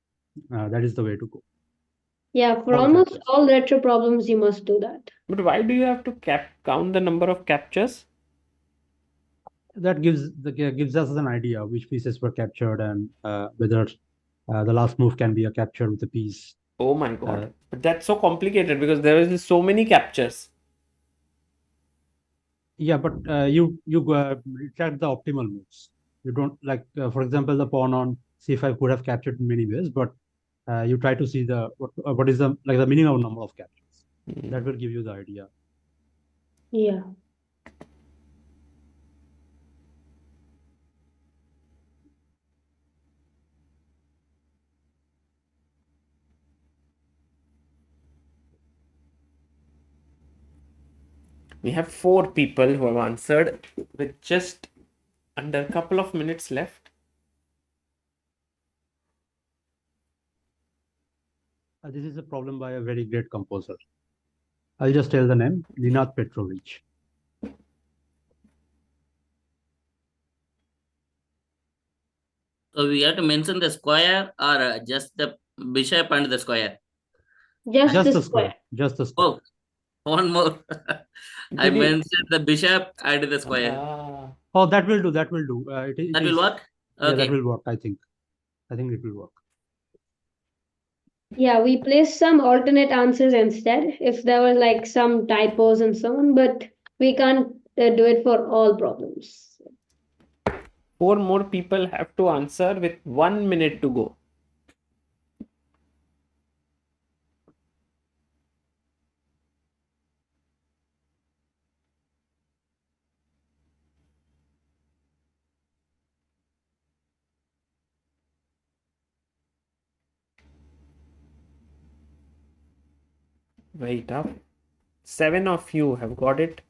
That is the way to go. Yeah, for almost all retro problems, you must do that. But why do you have to count the number of captures? That gives us an idea which pieces were captured and whether the last move can be a capture with a piece. Oh my god! But that's so complicated because there is so many captures. Yeah, but you retract the optimal moves. You don't for example, the pawn on c5 could have captured in many ways, but you try to see what is the minimum number of captures. Hmm. That will give you the idea. Yeah. We have 4 people who have answered with just under a couple of minutes left. This is a problem by a very great composer. I'll just tell the name, Nenad Petrovic. So we have to mention the square or just the bishop and the square? Just the square. Just the square. Oh, one more. I Did you- mentioned the bishop and the square. Oh, that will do. That will do. That will work? Yeah, Okay. that will work. I think it will work. Yeah, we placed some alternate answers instead if there were like some typos and so on, but we can't do it for all problems. 4 more people have to answer with 1 minute to go. Very tough. 7 of you have got it.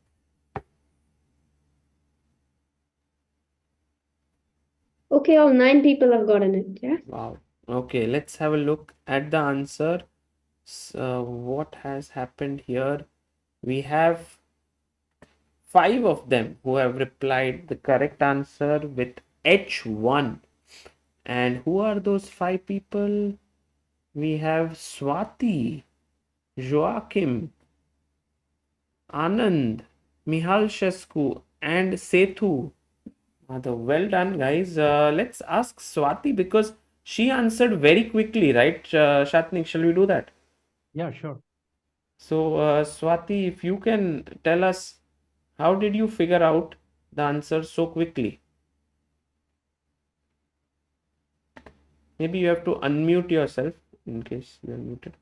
Okay, all 9 people have gotten it, yeah? Wow. Okay, let's have a look at the answer. What has happened here? We have 5 of them who have replied the correct answer with H1. And who are those 5 people? We have Swati, Joachim, Anand, Mihalcescu, and Sethu Madhav. Well done, guys. Let's ask Swati because she answered very quickly, right? Shatnik, shall we do that? Yeah, sure. So, Swati, if you can tell us, how did you figure out the answer so quickly? Maybe you have to unmute yourself in case you are muted.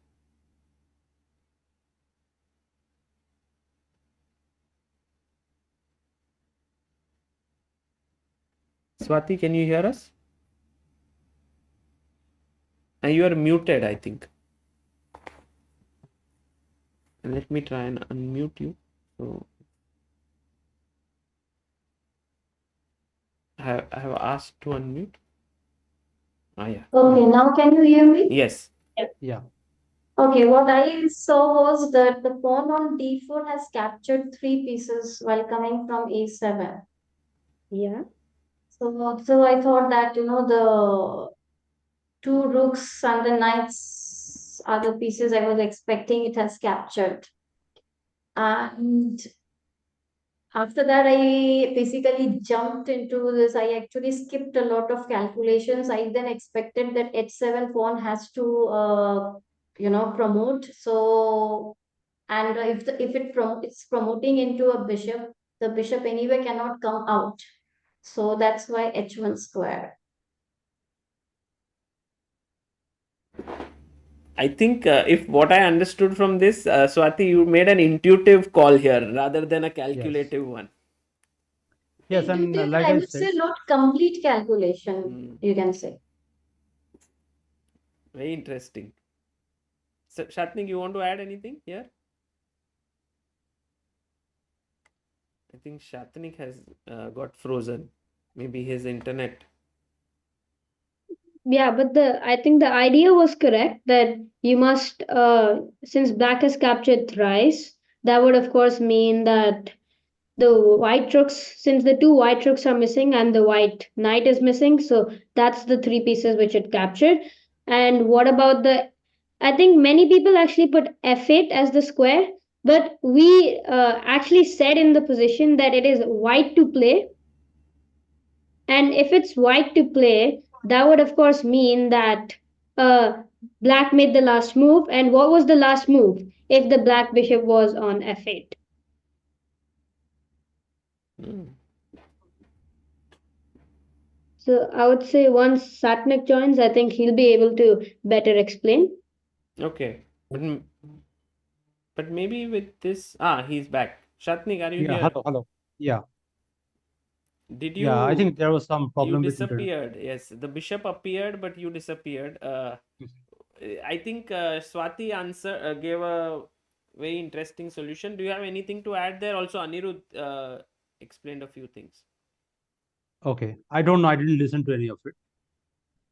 Swati, can you hear us? You are muted, I think. Let me try and unmute you. So I have asked to unmute. Yeah. Okay, now can you hear me? Yes. Yeah. Okay, what I saw was that the pawn on d4 has captured 3 pieces while coming from a7. Yeah. So I thought that, the 2 rooks and the knights are the pieces I was expecting it has captured. And after that, I basically jumped into this. I actually skipped a lot of calculations. I then expected that h7 pawn has to, promote. So, and if it's promoting into a bishop, the bishop anyway cannot come out. So that's why h1 square. I think if what I understood from this, Swati, you made an intuitive call here rather than a calculative one. Yes, and Intuitive, like I I would said, say not complete calculation, you can say. Very interesting. So, Shatnik, you want to add anything here? I think Shatnik has got frozen. Maybe his internet. Yeah, but I think the idea was correct that you must, since black has captured thrice, that would of course mean that the white rooks, since the 2 white rooks are missing and the white knight is missing, so that's the 3 pieces which it captured. And what about I think many people actually put f8 as the square, but we actually said in the position that it is white to play. And if it's white to play, that would of course mean that black made the last move. And what was the last move if the black bishop was on f8? So I would say once Satnik joins, I think he'll be able to better explain. Okay. But maybe with this, he's back. Shatnik, are you Yeah, here? hello. Yeah, Did yeah. I you think there was some you problem with internet. disappeared? Yes, the bishop appeared, but you disappeared. I think Swati gave a very interesting solution. Do you have anything to add there? Also, Anirudh explained a few things. Okay, I don't know. I didn't listen to any of it.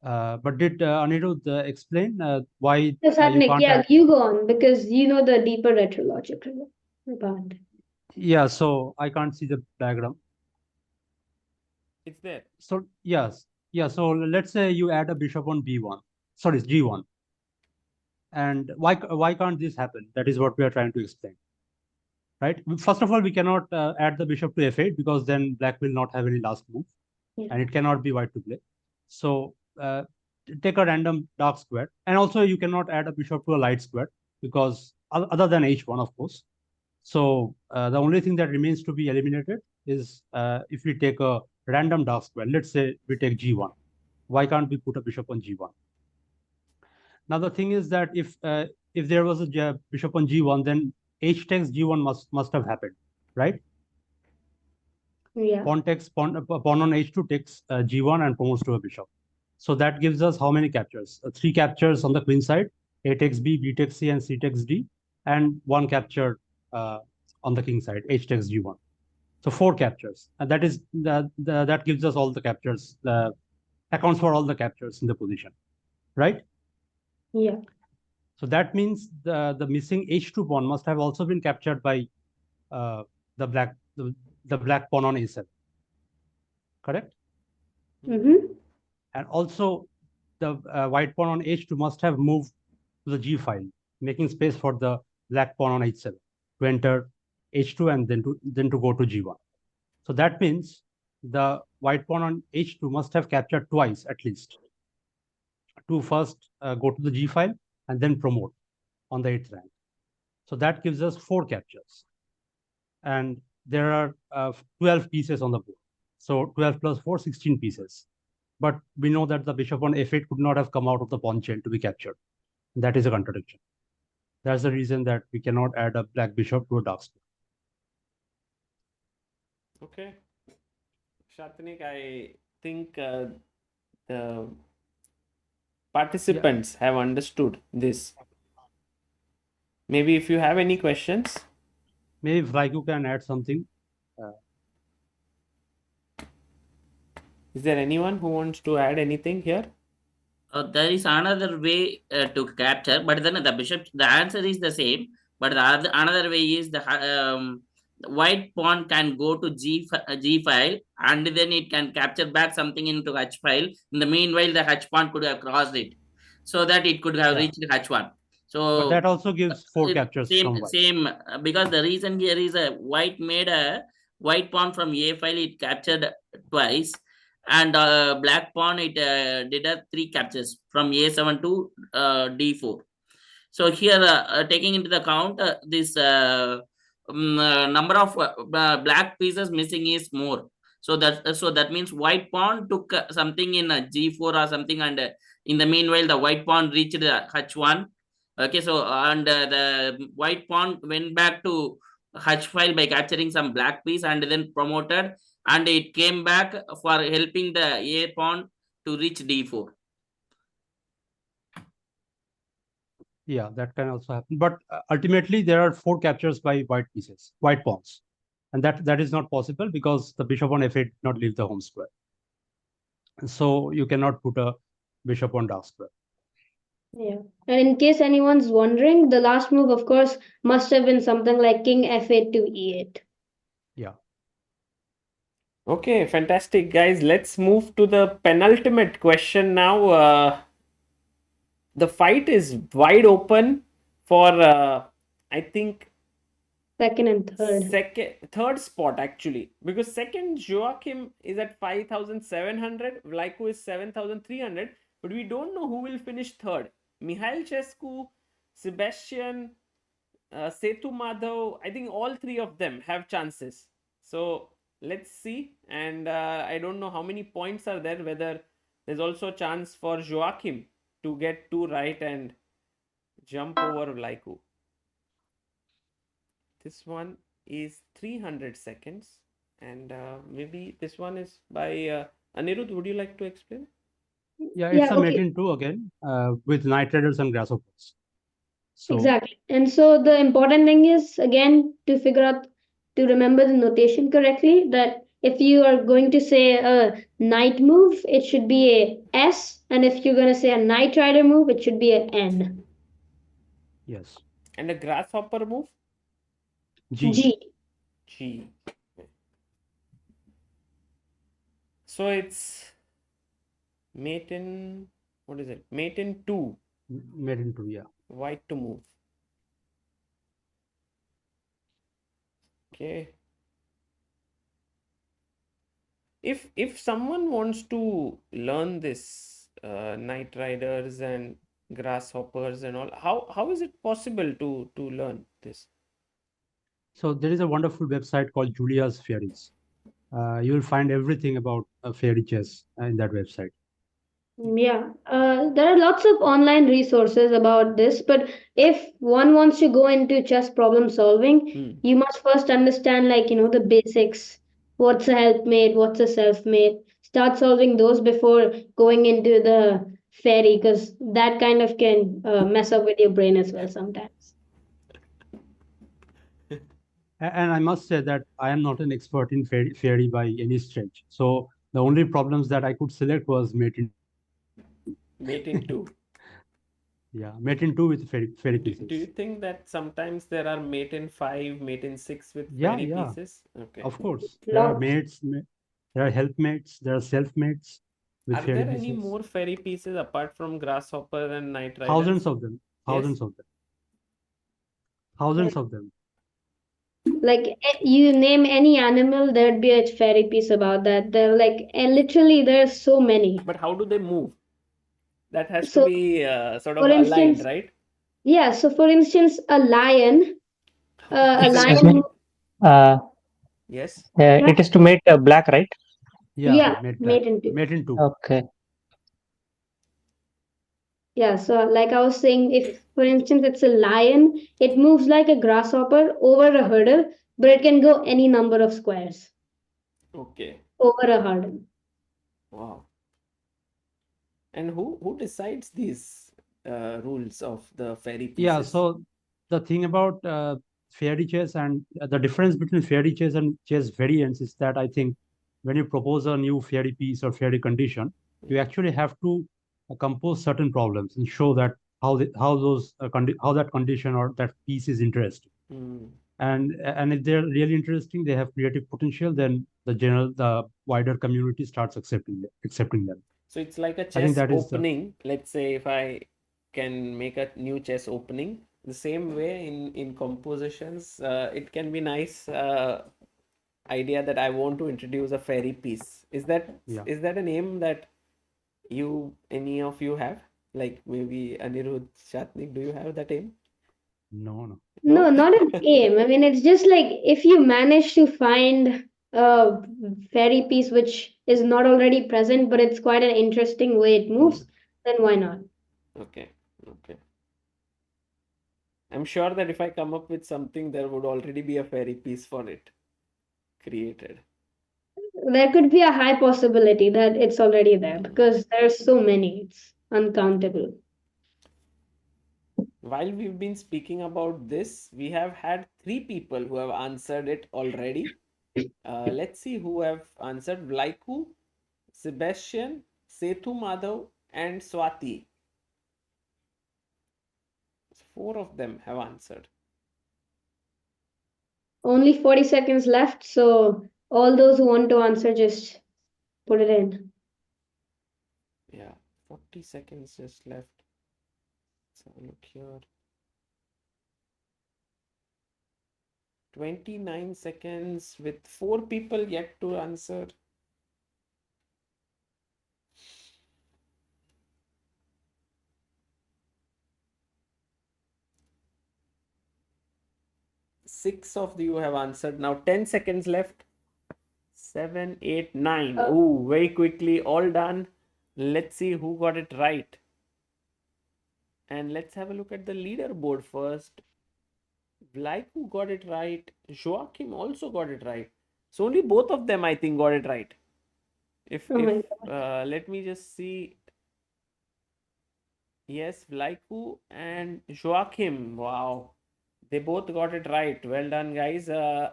But did Anirudh explain why So you Satnik, can't yeah, add? you go on because you know the deeper retro logic about it. Yeah, so I can't see the diagram. It's there. So yes, yeah. So let's say you add a bishop on b1. Sorry, it's g1. And why can't this happen? That is what we are trying to explain. Right? First of all, we cannot add the bishop to f8 because then black will not have any last move, Yeah. and it cannot be white to play. So take a random dark square, and also you cannot add a bishop to a light square because other than h1, of course. So the only thing that remains to be eliminated is if we take a random dark square. Let's say we take g1. Why can't we put a bishop on g1? Now the thing is that if there was a bishop on g1, then h takes g1 must have happened, right? Yeah. Pawn on h2 takes g1 and promotes to a bishop. So that gives us how many captures? 3 captures on the queen side: a takes b, b takes c, and c takes d, and 1 capture on the king side: h takes g1. So 4 captures, and that gives us all the captures, accounts for all the captures in the position, right? Yeah. So that means the missing h2 pawn must have also been captured by the black pawn on a7, correct? Mm-hmm. And also the white pawn on h2 must have moved to the g file, making space for the black pawn on h7 to enter h2 and then to go to g1. So that means the white pawn on h2 must have captured twice at least, to first go to the g file and then promote on the 8th rank. So that gives us 4 captures. And there are 12 pieces on the board. So 12 plus 4, 16 pieces. But we know that the bishop on f8 could not have come out of the pawn chain to be captured. That is a contradiction. That's the reason that we cannot add a black bishop to a dark square. Okay. Shatnik, I think the participants have understood this. Maybe if you have any questions. Maybe Vlaicu can add something. Is there anyone who wants to add anything here? There is another way to capture, but then the answer is the same. But another way is the white pawn can go to G file, and then it can capture back something into H file. In the meanwhile, the H pawn could have crossed it, so that it could have reached H1. So but that also gives 4 captures from white. Because the reason here is white made a white pawn from A file, it captured twice, and black pawn it did a 3 captures from a7 to d4. So here taking into the account this number of black pieces missing is more. So that means white pawn took something in g4 or something, and in the meanwhile the white pawn reached h1. Okay, so and the white pawn went back to h file by capturing some black piece and then promoted, and it came back for helping the a pawn to reach d4. Yeah, that can also happen. But ultimately, there are 4 captures by white pawns. And that is not possible because the bishop on f8 did not leave the home square. So you cannot put a bishop on dark square. Yeah. And in case anyone's wondering, the last move, of course, must have been something like king f8 to e8. Yeah. Okay, fantastic, guys. Let's move to the penultimate question now. The fight is wide open for, I think, second and third. Third spot actually, because second Joachim is at 5,700, Vlaicu is 7,300, but we don't know who will finish third. Mihalcescu, Sebestyén, Sethu Madhav, I think all three of them have chances. So let's see. And I don't know how many points are there, whether there's also a chance for Joachim to get 2 right and jump over Vlaicu. This one is 300 seconds, and maybe this one is by Anirudh. Would you like to explain? Yeah, it's Yeah, a mate okay. in 2 again, with night riders and grasshoppers. So Exactly. And so the important thing is, again, to figure out, to remember the notation correctly, that if you are going to say a knight move, it should be a S, and if you're going to say a knight rider move, it should be a N. yes, And a grasshopper move? G. G. G. So it's mate in, what is it? Mate in 2. Mate in 2, yeah. White to move. Okay. If someone wants to learn this night riders and grasshoppers and all, how is it possible to learn this? So there is a wonderful website called Julia's Fairies. You will find everything about fairy chess in that website. Yeah, there are lots of online resources about this, but if one wants to go into chess problem solving, you must first understand, like, the basics. What's a helpmate? What's a selfmate? Start solving those before going into the fairy, because that kind of can mess up with your brain as well sometimes. And I must say that I am not an expert in fairy by any stretch. So the only problems that I could select was mate in Mate in 2. Yeah, mate in 2 with fairy Do pieces. you think that sometimes there are mate in 5, mate in 6 with Yeah, fairy yeah. pieces? Okay. Of course. There are mates, there are helpmates, there are selfmates with Are fairy there any pieces. more fairy pieces apart from grasshopper and night riders? Thousands of them. Thousands Yes? of them. Thousands of them. Like, you name any animal, there'd be a fairy piece about that. They're like, and literally, there's so many. But how do they move? That has to So, be sort of for aligned, instance, right? yeah, so for instance, a lion, a Excuse lion, me. Uh, Yes. it is to mate black, right? yeah, mate mate in 2. Mate in 2. Okay. Yeah, so like I was saying, if for instance it's a lion, it moves like a grasshopper over a hurdle, but it can go any number of squares Okay. over a hurdle. Wow. And who decides these rules of the fairy pieces? Yeah, so the thing about fairy chess and the difference between fairy chess and chess variants is that I think when you propose a new fairy piece or fairy condition, you actually have to compose certain problems and show that how that condition or that piece is interesting. And if they're really interesting, they have creative potential, then the wider community starts accepting them. So it's like a I think chess that is opening. Let's say if I can make a new chess opening, the same way in compositions, it can be nice idea that I want to introduce a fairy piece. Is that a name that any of you have? Like maybe Anirudh, Shatnik, do you have that aim? No. No, not an aim. I mean, it's just like if you manage to find a fairy piece which is not already present, but it's quite an interesting way it moves, then why not? Okay. I'm sure that if I come up with something, there would already be a fairy piece for it created. There could be a high possibility that it's already there because there's so many, it's uncountable. While we've been speaking about this, we have had 3 people who have answered it already. Let's see who have answered. Vlaicu, Sebestyén, Sethu Madhav, and Swati. 4 of them have answered. Only 40 seconds left, so all those who want to answer, just put it in. Yeah, 40 seconds just left. Let's have a look here. 29 seconds with 4 people yet to answer. Six of you have answered. Now 10 seconds left. 7, 8, 9. Oh. Oh, very quickly, all done. Let's see who got it right. And let's have a look at the leaderboard first. Vlaicu got it right. Joachim also got it right. So only both of them, I think, got it right. Oh my Let me just see. Yes, Vlaicu and Joachim. Wow. They both got it right. Well done, guys.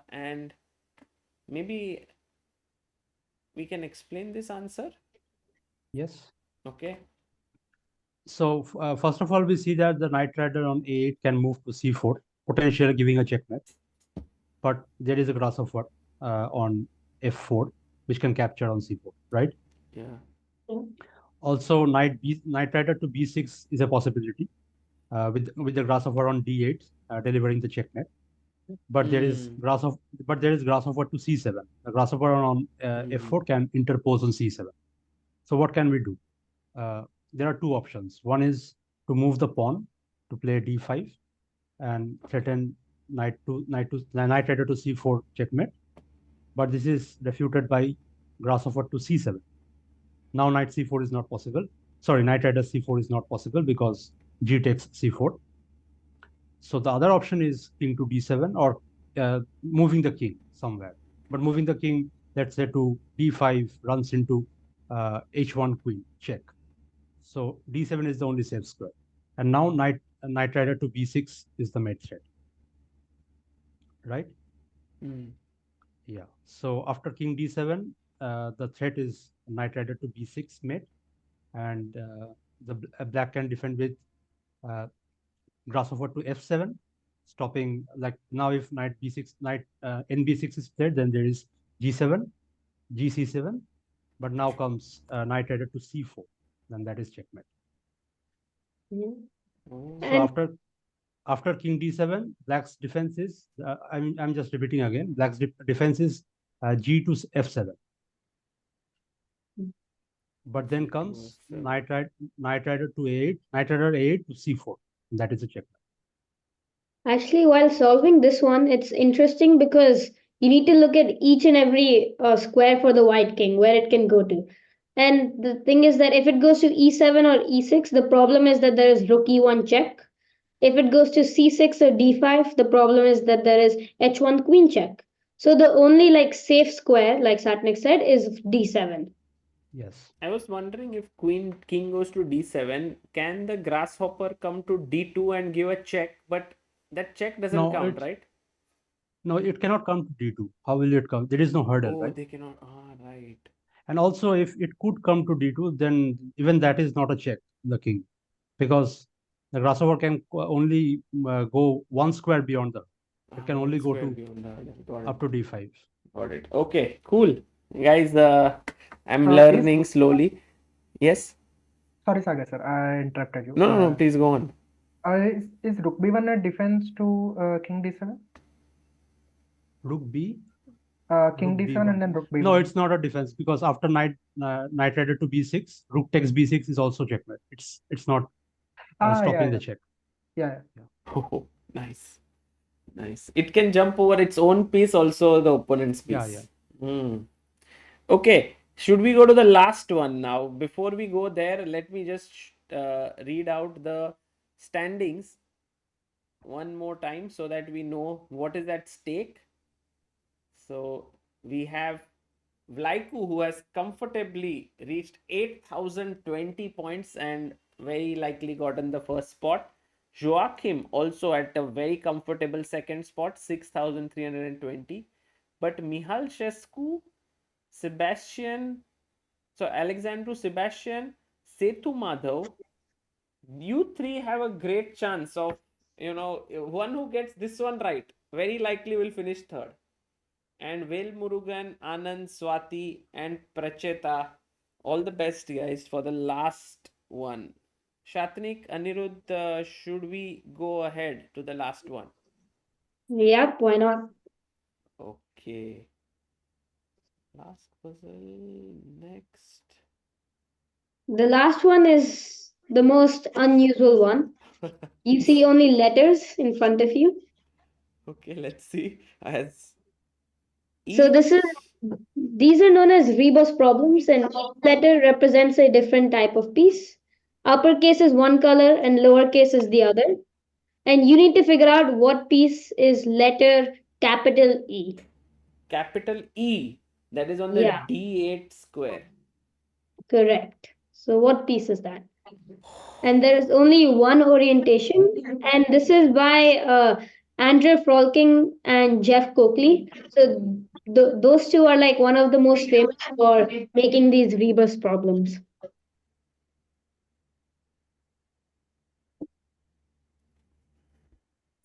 And maybe we can explain this answer. Yes. Okay. So first of all, we see that the knight rider on a8 can move to c4, potentially giving a checkmate. But there is a grasshopper on f4, which can capture on c4, right? Yeah. Also, knight rider to b6 is a possibility with the grasshopper on d8, delivering the checkmate. But there is grasshopper to c7. The grasshopper on f4 can interpose on c7. So what can we do? There are two options. One is to move the pawn to play d5 and threaten knight rider to c4 checkmate. But this is refuted by grasshopper to c7. Now knight c4 is not possible. Sorry, knight rider c4 is not possible because g takes c4. So the other option is king to d7 or moving the king somewhere. But moving the king, let's say to d5, runs into h1 queen, check. So d7 is the only safe square. And now knight rider to b6 is the mate threat. Right? Yeah. So after king d7, the threat is knight rider to b6 mate. And the black can defend with grasshopper to f7, stopping, like now if knight b6, nb6 is played, then there is g7, gc7, but now comes knight rider to c4, then that is checkmate. So after king d7, black's defense is, I'm just repeating again, black's defense is g to f7. But then comes knight rider to a8, knight rider a8 to c4. That is a checkmate. Actually, while solving this one, it's interesting because you need to look at each and every square for the white king, where it can go to. And the thing is that if it goes to e7 or e6, the problem is that there is rook e1 check. If it goes to c6 or d5, the problem is that there is h1 queen check. So the only safe square, like Satnik said, is d7. Yes. I was wondering if king goes to d7, can the grasshopper come to d2 and give a check? But that check doesn't count, right? No, it cannot come to d2. How will it come? There is no hurdle, right? They cannot. Right. And also, if it could come to d2, then even that is not a check, the king, because the grasshopper can only go one square beyond it can only go to up to d5. Got it. Okay, cool. Guys, I'm learning slowly. Yes? Sorry, Sagar sir, I interrupted you. No, please go on. Is rook b1 a defense to king d7? Rook b? King rook d7 b1. and then rook b1. No, it's not a defense because after knight rider to b6, rook takes b6 is also checkmate. It's not stopping the check. Yeah. Oh, nice. It can jump over its own piece, also the opponent's piece. Yeah. Okay, should we go to the last one now? Before we go there, let me just read out the standings one more time so that we know what is at stake. So we have Vlaicu, who has comfortably reached 8,020 points and very likely gotten the first spot. Joachim also at a very comfortable second spot, 6,320. But Mihalcescu, Sebestyén, so Alexandru, Sebestyén, Sethu Madhav, you three have a great chance of, one who gets this one right, very likely will finish third. And Velmurugan, Anand, Swati, and Pracheta, all the best, guys, for the last one. Satnik, Anirudh, should we go ahead to the last one? Yep, why not? Okay. Last puzzle, next. The last one is the most unusual one. You see only letters in front of you. Okay, let's see. So this is These are known as rebus problems, and each letter represents a different type of piece. Uppercase is one color and lowercase is the other. And you need to figure out what piece is letter capital E. Capital E, that is on the Yeah, D8 square. correct. So what piece is that? And there is only one orientation, and this is by Andrey Frolkin and Jeff Coakley. So those two are like one of the most famous for making these rebus problems.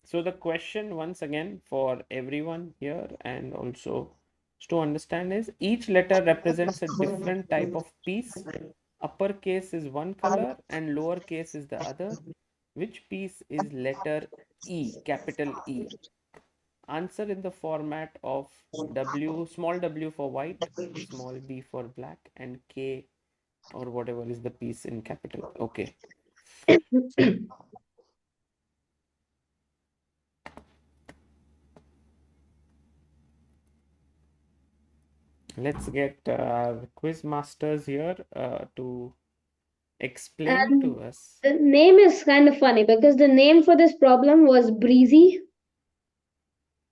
So the question once again for everyone here and also to understand is each letter represents a different type of piece. Uppercase is one color and lowercase is the other. Which piece is letter E, capital E? Answer in the format of W, small w for white, small b for black, and K or whatever is the piece in capital. Okay. Let's get our quiz masters here to explain to And us. the name is kind of funny because the name for this problem was breezy.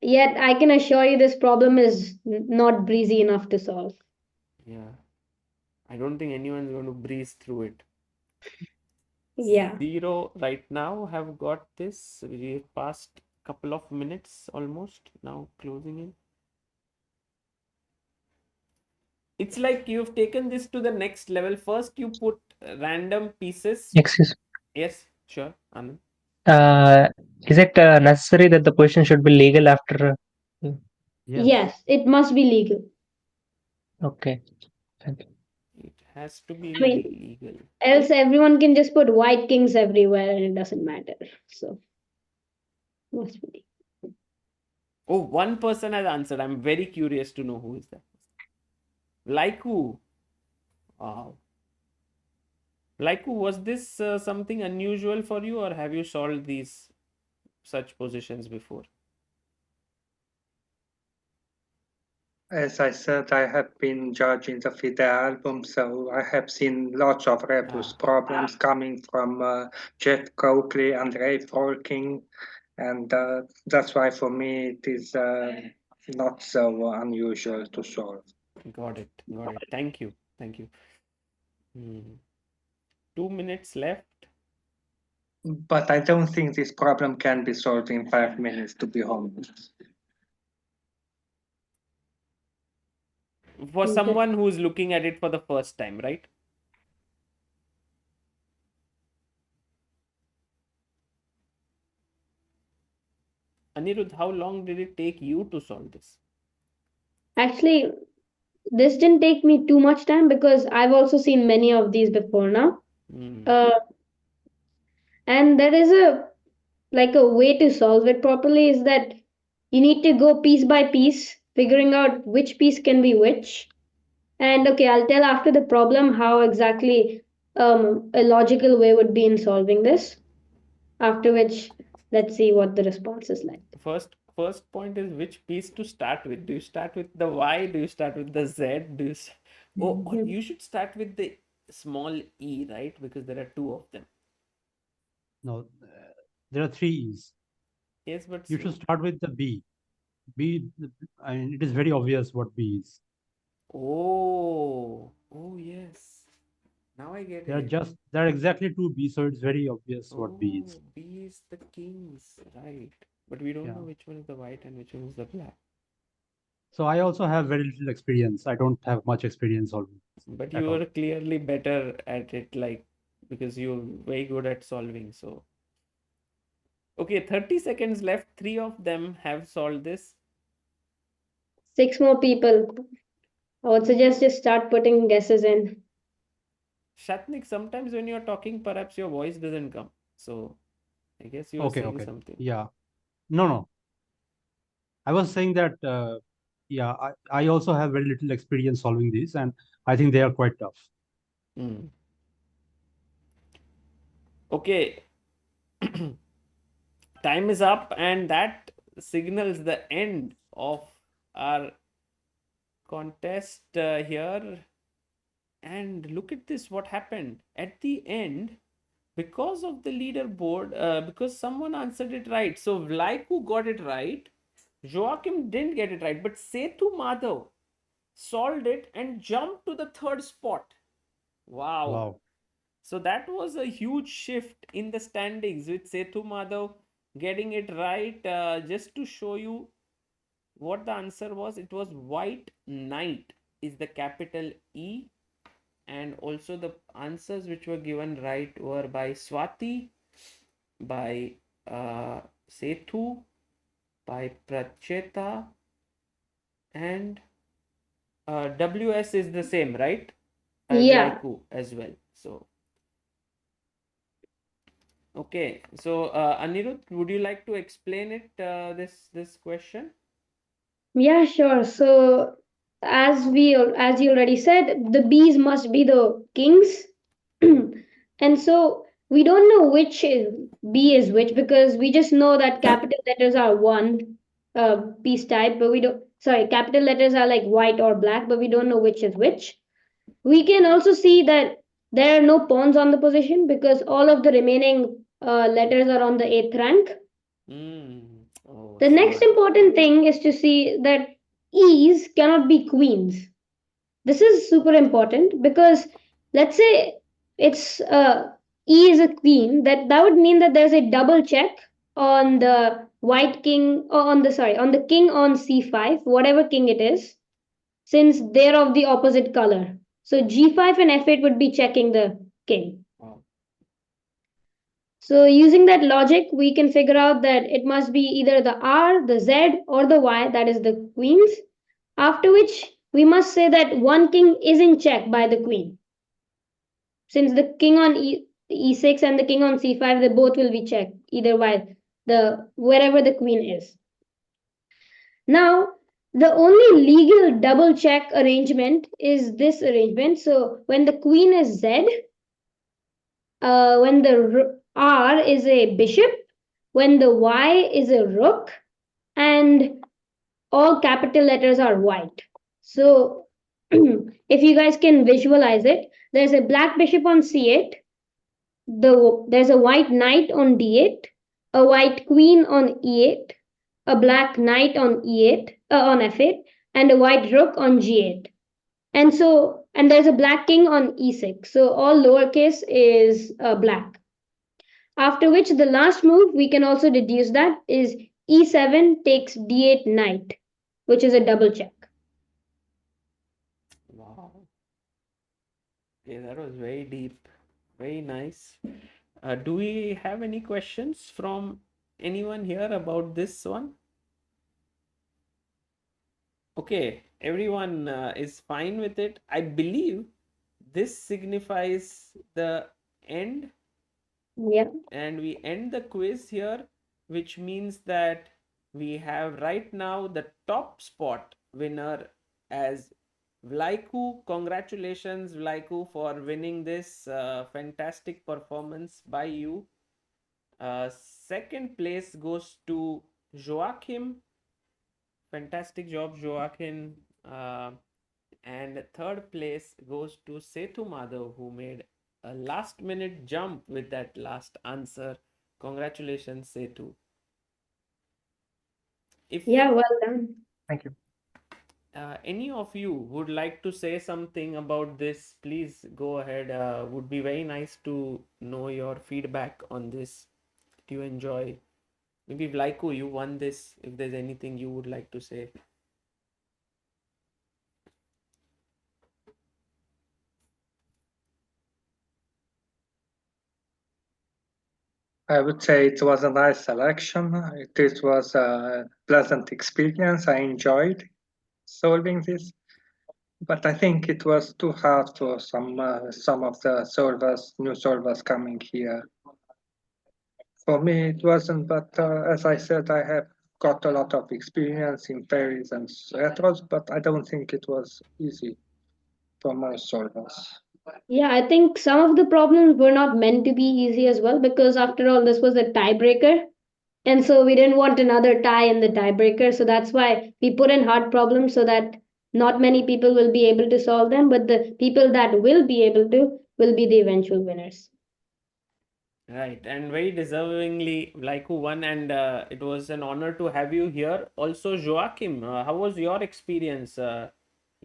Yet I can assure you this problem is not breezy enough to solve. Yeah. I don't think anyone's going to breeze through it. Yeah. 0 right now have got this. We passed couple of minutes almost. Now closing in. It's like you've taken this to the next level. First, you put random pieces. Excuse. Yes, sure, Anand. Is it necessary that the position should be legal after? Yes, it must be legal. Okay. Thank you. It has to be I mean, legal. else everyone can just put white kings everywhere and it doesn't matter. So, must be. Oh, one person has answered. I'm very curious to know who is that. Vlaicu. Wow. Vlaicu, was this something unusual for you, or have you solved these such positions before? As I said, I have been judging the FIDE album, so I have seen lots of rebus problems coming from Jeff Coakley, Andrey Frolkin, and that's why for me it is not so unusual to solve. Got it. Got it. Thank you. Thank you. 2 minutes left. But I don't think this problem can be solved in 5 minutes, to be honest. For someone who's looking at it for the first time, right? Anirudh, how long did it take you to solve this? Actually, this didn't take me too much time because I've also seen many of these before now. And there is a way to solve it properly is that you need to go piece by piece, figuring out which piece can be which. And okay, I'll tell after the problem how exactly a logical way would be in solving this. After which, let's see what the response is like. First point is which piece to start with. Do you start with the Y? Do you start with the Z? Or you should start with the small e, right? Because there are two of them. No, there are three E's. Yes, but you should start with the B. B, I mean, it is very obvious what B is. Oh, yes. Now I get it. There are exactly two B, so it's very obvious what B is. B is the kings, right? But we don't know which one is the white and which one is the black. So I also have very little experience. I don't have much experience solving. But you are clearly better at it, because you're very good at solving. So, okay, 30 seconds left. 3 of them have solved this. 6 more people. I would suggest just start putting guesses in. Shatnik, sometimes when you're talking, perhaps your voice doesn't come. So, I guess you were saying something. Yeah. No. I was saying that, I also have very little experience solving these, and I think they are quite tough. Okay. Time is up, and that signals the end of our contest here. And look at this, what happened at the end. Because of the leaderboard, because someone answered it right. So Vlaicu got it right. Joachim didn't get it right, but Sethu Madhav solved it and jumped to the third spot. Wow. Wow. So that was a huge shift in the standings with Sethu Madhav getting it right. Just to show you what the answer was, it was White Knight is the capital E. And also the answers which were given right were by Swati, by Sethu, by Pracheta, and WS is the same, right? Yeah. Vlaicu as well. So, okay. So, Anirudh, would you like to explain it, this question? Yeah, sure. So as you already said, the B's must be the kings. And so we don't know which B is which, because we just know that capital letters are one piece type, but we don't, sorry, capital letters are like white or black, but we don't know which is which. We can also see that there are no pawns on the position because all of the remaining letters are on the 8th rank. Oh, The next important thing is to see that E's cannot be queens. This is super important because let's say it's E is a queen, that would mean that there's a double check on the white king, or on the king on C5, whatever king it is, since they're of the opposite color. So G5 and F8 would be checking the king. Wow. So using that logic, we can figure out that it must be either the R, the Z, or the Y, that is the queens. After which, we must say that one king is in check by the queen. Since the king on E6 and the king on C5, they both will be checked, either way, wherever the queen is. Now, the only legal double check arrangement is this arrangement. So when the queen is Z, when the R is a bishop, when the Y is a rook, and all capital letters are white. So if you guys can visualize it, there's a black bishop on C8, there's a white knight on D8, a white queen on E8, a black knight on E8, on F8, and a white rook on G8. And there's a black king on E6. So all lowercase is black. After which the last move we can also deduce that is E7 takes D8 knight, which is a double check. Wow. Okay, that was very deep. Very nice. Do we have any questions from anyone here about this one? Okay, everyone is fine with it. I believe this signifies the end. Yeah. And we end the quiz here, which means that we have right now the top spot winner as Vlaicu. Congratulations, Vlaicu, for winning this fantastic performance by you. Second place goes to Joachim. Fantastic job, Joachim. And third place goes to Sethu Madhav, who made a last minute jump with that last answer. Congratulations, Sethu. Yeah, well done. Thank you. Any of you would like to say something about this, please go ahead. Would be very nice to know your feedback on this. Do you enjoy? Maybe Vlaicu, you won this. If there's anything you would like to say. I would say it was a nice selection. It was a pleasant experience. I enjoyed solving this, but I think it was too hard for some of the new solvers coming here. For me, it wasn't, but as I said, I have got a lot of experience in pairs and retros, but I don't think it was easy for most solvers. Yeah, I think some of the problems were not meant to be easy as well, because after all, this was a tiebreaker. And so we didn't want another tie in the tiebreaker. So that's why we put in hard problems so that Not many people will be able to solve them, but the people that will be able to will be the eventual winners. Right, and very deservingly, Vlaicu won, and it was an honor to have you here. Also, Joachim, how was your experience?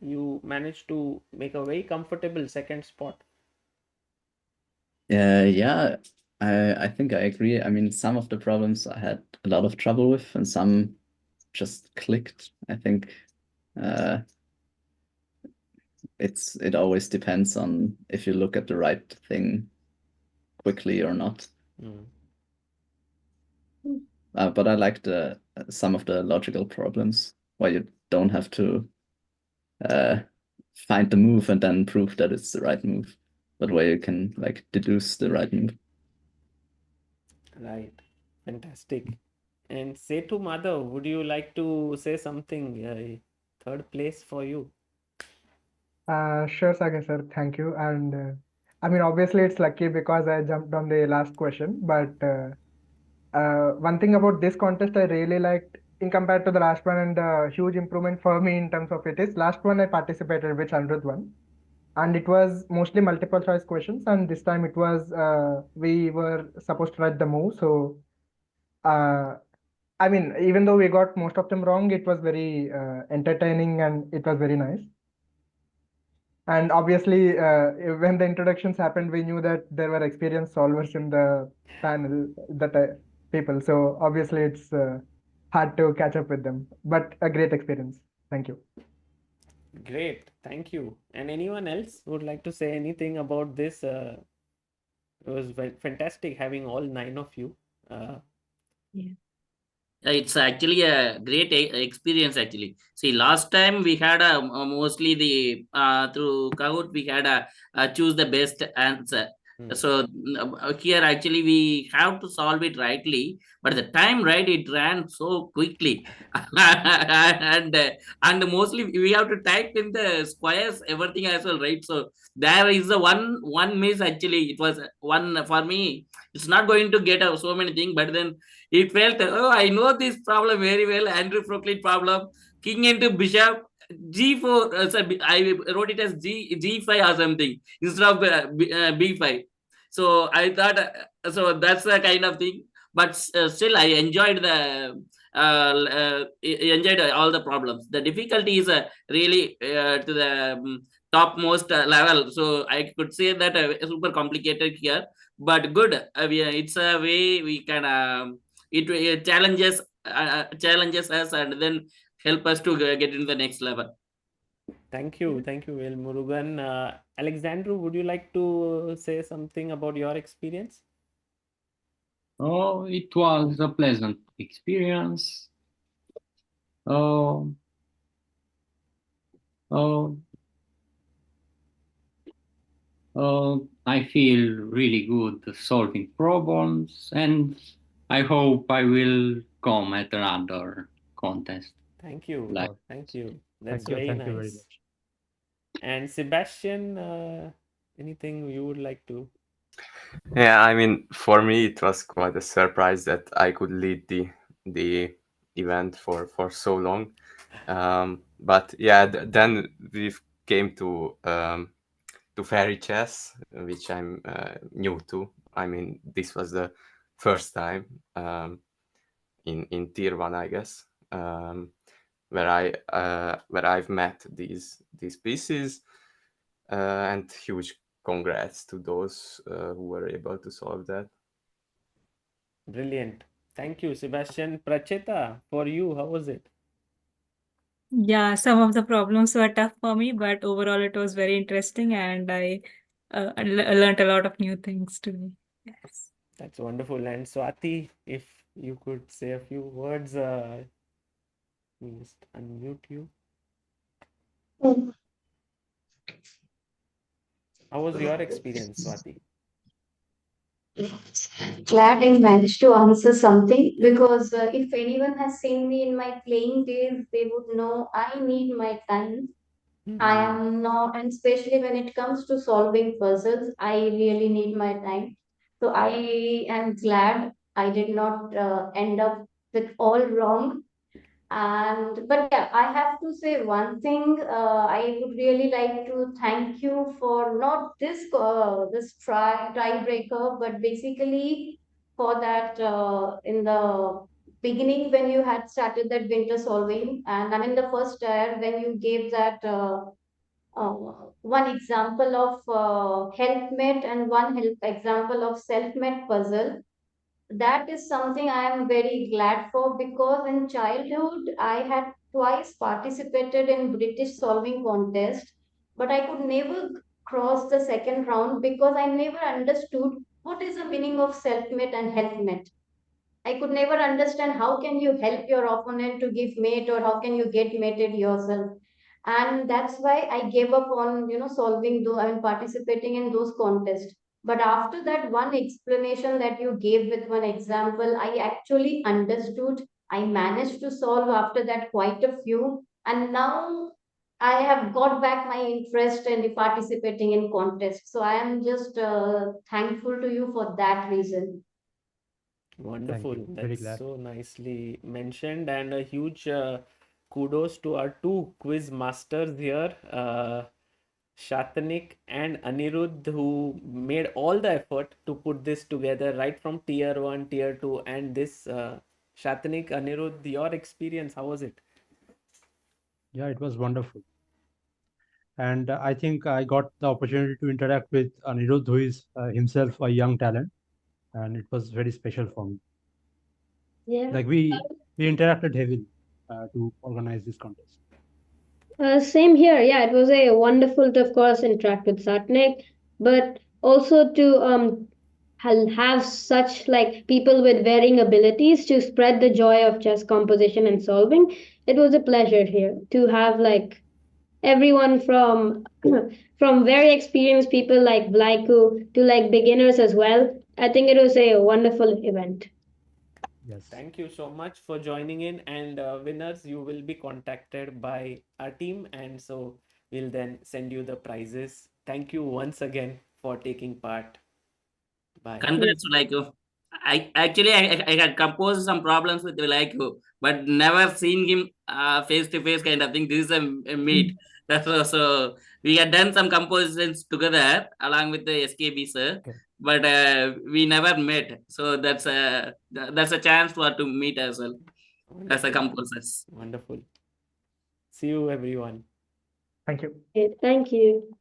You managed to make a very comfortable second spot. Yeah, I think I agree. I mean, some of the problems I had a lot of trouble with, and some just clicked. I think it always depends on if you look at the right thing quickly or not. But I liked some of the logical problems where you don't have to find the move and then prove that it's the right move, but where you can like deduce the right move. Right, fantastic. And Sethu Madhav, would you like to say something? Third place for you. Sure, Sagar sir. Thank you. And I mean, obviously, it's lucky because I jumped on the last question. But one thing about this contest I really liked in compared to the last one, and the huge improvement for me in terms of it is last one I participated, which Anirudh won, and it was mostly multiple choice questions, and this time it was we were supposed to write the move. So I mean, even though we got most of them wrong, it was very entertaining and it was very nice. And obviously, when the introductions happened, we knew that there were experienced solvers in the panel, that people. So obviously, it's hard to catch up with them, but a great experience. Thank you. Great, thank you. And anyone else would like to say anything about this? It was fantastic having all 9 of you. It's actually a great experience actually. See, last time we had mostly the through Kahoot we had choose the best answer. So here actually we have to solve it rightly, but the time right it ran so quickly, and mostly we have to type in the squares everything as well, right? So there is the one miss actually. It was one for me. It's not going to get so many things, but then it felt, oh, I know this problem very well. Andrew Frolkin problem, king into bishop, g4. Sorry, I wrote it as g5 or something instead of b5. So I thought, so that's the kind of thing. But still, I enjoyed enjoyed all the problems. The difficulty is really to the topmost level. So I could say that super complicated here, but good. It's a way we can. It challenges us and then help us to get into the next level. Thank you, Will Murugan. Alexandru, would you like to say something about your experience? Oh, it was a pleasant experience. I feel really good solving problems, and I hope I will come at another contest. Thank you. Thank you. That's Thank you. very Thank nice. you very much. And Sebestyén, anything you would like to? Yeah, I mean, for me it was quite a surprise that I could lead the event for so long. But yeah, then we came to fairy chess, which I'm new to. I mean, this was the first time in tier 1, I guess, where I've met these pieces, and huge congrats to those who were able to solve that. Brilliant. Thank you, Sebestyén. Pracheta, for you, how was it? Yeah, some of the problems were tough for me, but overall it was very interesting, and I learned a lot of new things too. Yes. That's wonderful. And Swati, if you could say a few words, let me just unmute you. How was your experience, Swati? Glad I managed to answer something because if anyone has seen me in my playing days, they would know I need my time. I am not, and especially when it comes to solving puzzles, I really need my time. So I am glad I did not end up with all wrong. But yeah, I have to say one thing. I would really like to thank you for not this tiebreaker, but basically for that in the beginning when you had started that winter solving, and I mean the first tier when you gave that one example of helpmate and one example of self-made puzzle. That is something I am very glad for, because in childhood I had twice participated in British solving contest, but I could never cross the second round because I never understood what is the meaning of self-mate and helpmate. I could never understand how can you help your opponent to give mate, or how can you get mated yourself. And that's why I gave up on solving though, I mean participating in those contests. But after that one explanation that you gave with one example, I actually understood. I managed to solve after that quite a few, and now I have got back my interest in participating in contests. So I am just thankful to you for that reason. Wonderful. you. Very That's glad. so nicely mentioned, and a huge kudos to our two quiz masters here, Shatanik and Anirudh, who made all the effort to put this together right from tier 1, tier 2, and this. Shatanik, Anirudh, your experience, how was it? Yeah, it was wonderful. And I think I got the opportunity to interact with Anirudh, who is himself a young talent, and it was very special for me. Yeah. Like we interacted heavily to organize this contest. Same here. Yeah, it was a wonderful to, of course, interact with Satnik, but also to have such like people with varying abilities to spread the joy of chess composition and solving. It was a pleasure here to have like everyone from from very experienced people like Vlaicu to like beginners as well. I think it was a wonderful event. Yes. Thank you so much for joining in, and winners, you will be contacted by our team, and so we'll then send you the prizes. Thank you once again for taking part. Bye. Congrats, Vlaicu. I had composed some problems with Vlaicu, but never seen him face to face kind of thing. This is a meet. So we had done some compositions together along with the SKB sir, but we never met. So that's a chance for to meet as well as a composers. Wonderful. See you, everyone. Thank you. Okay, thank you.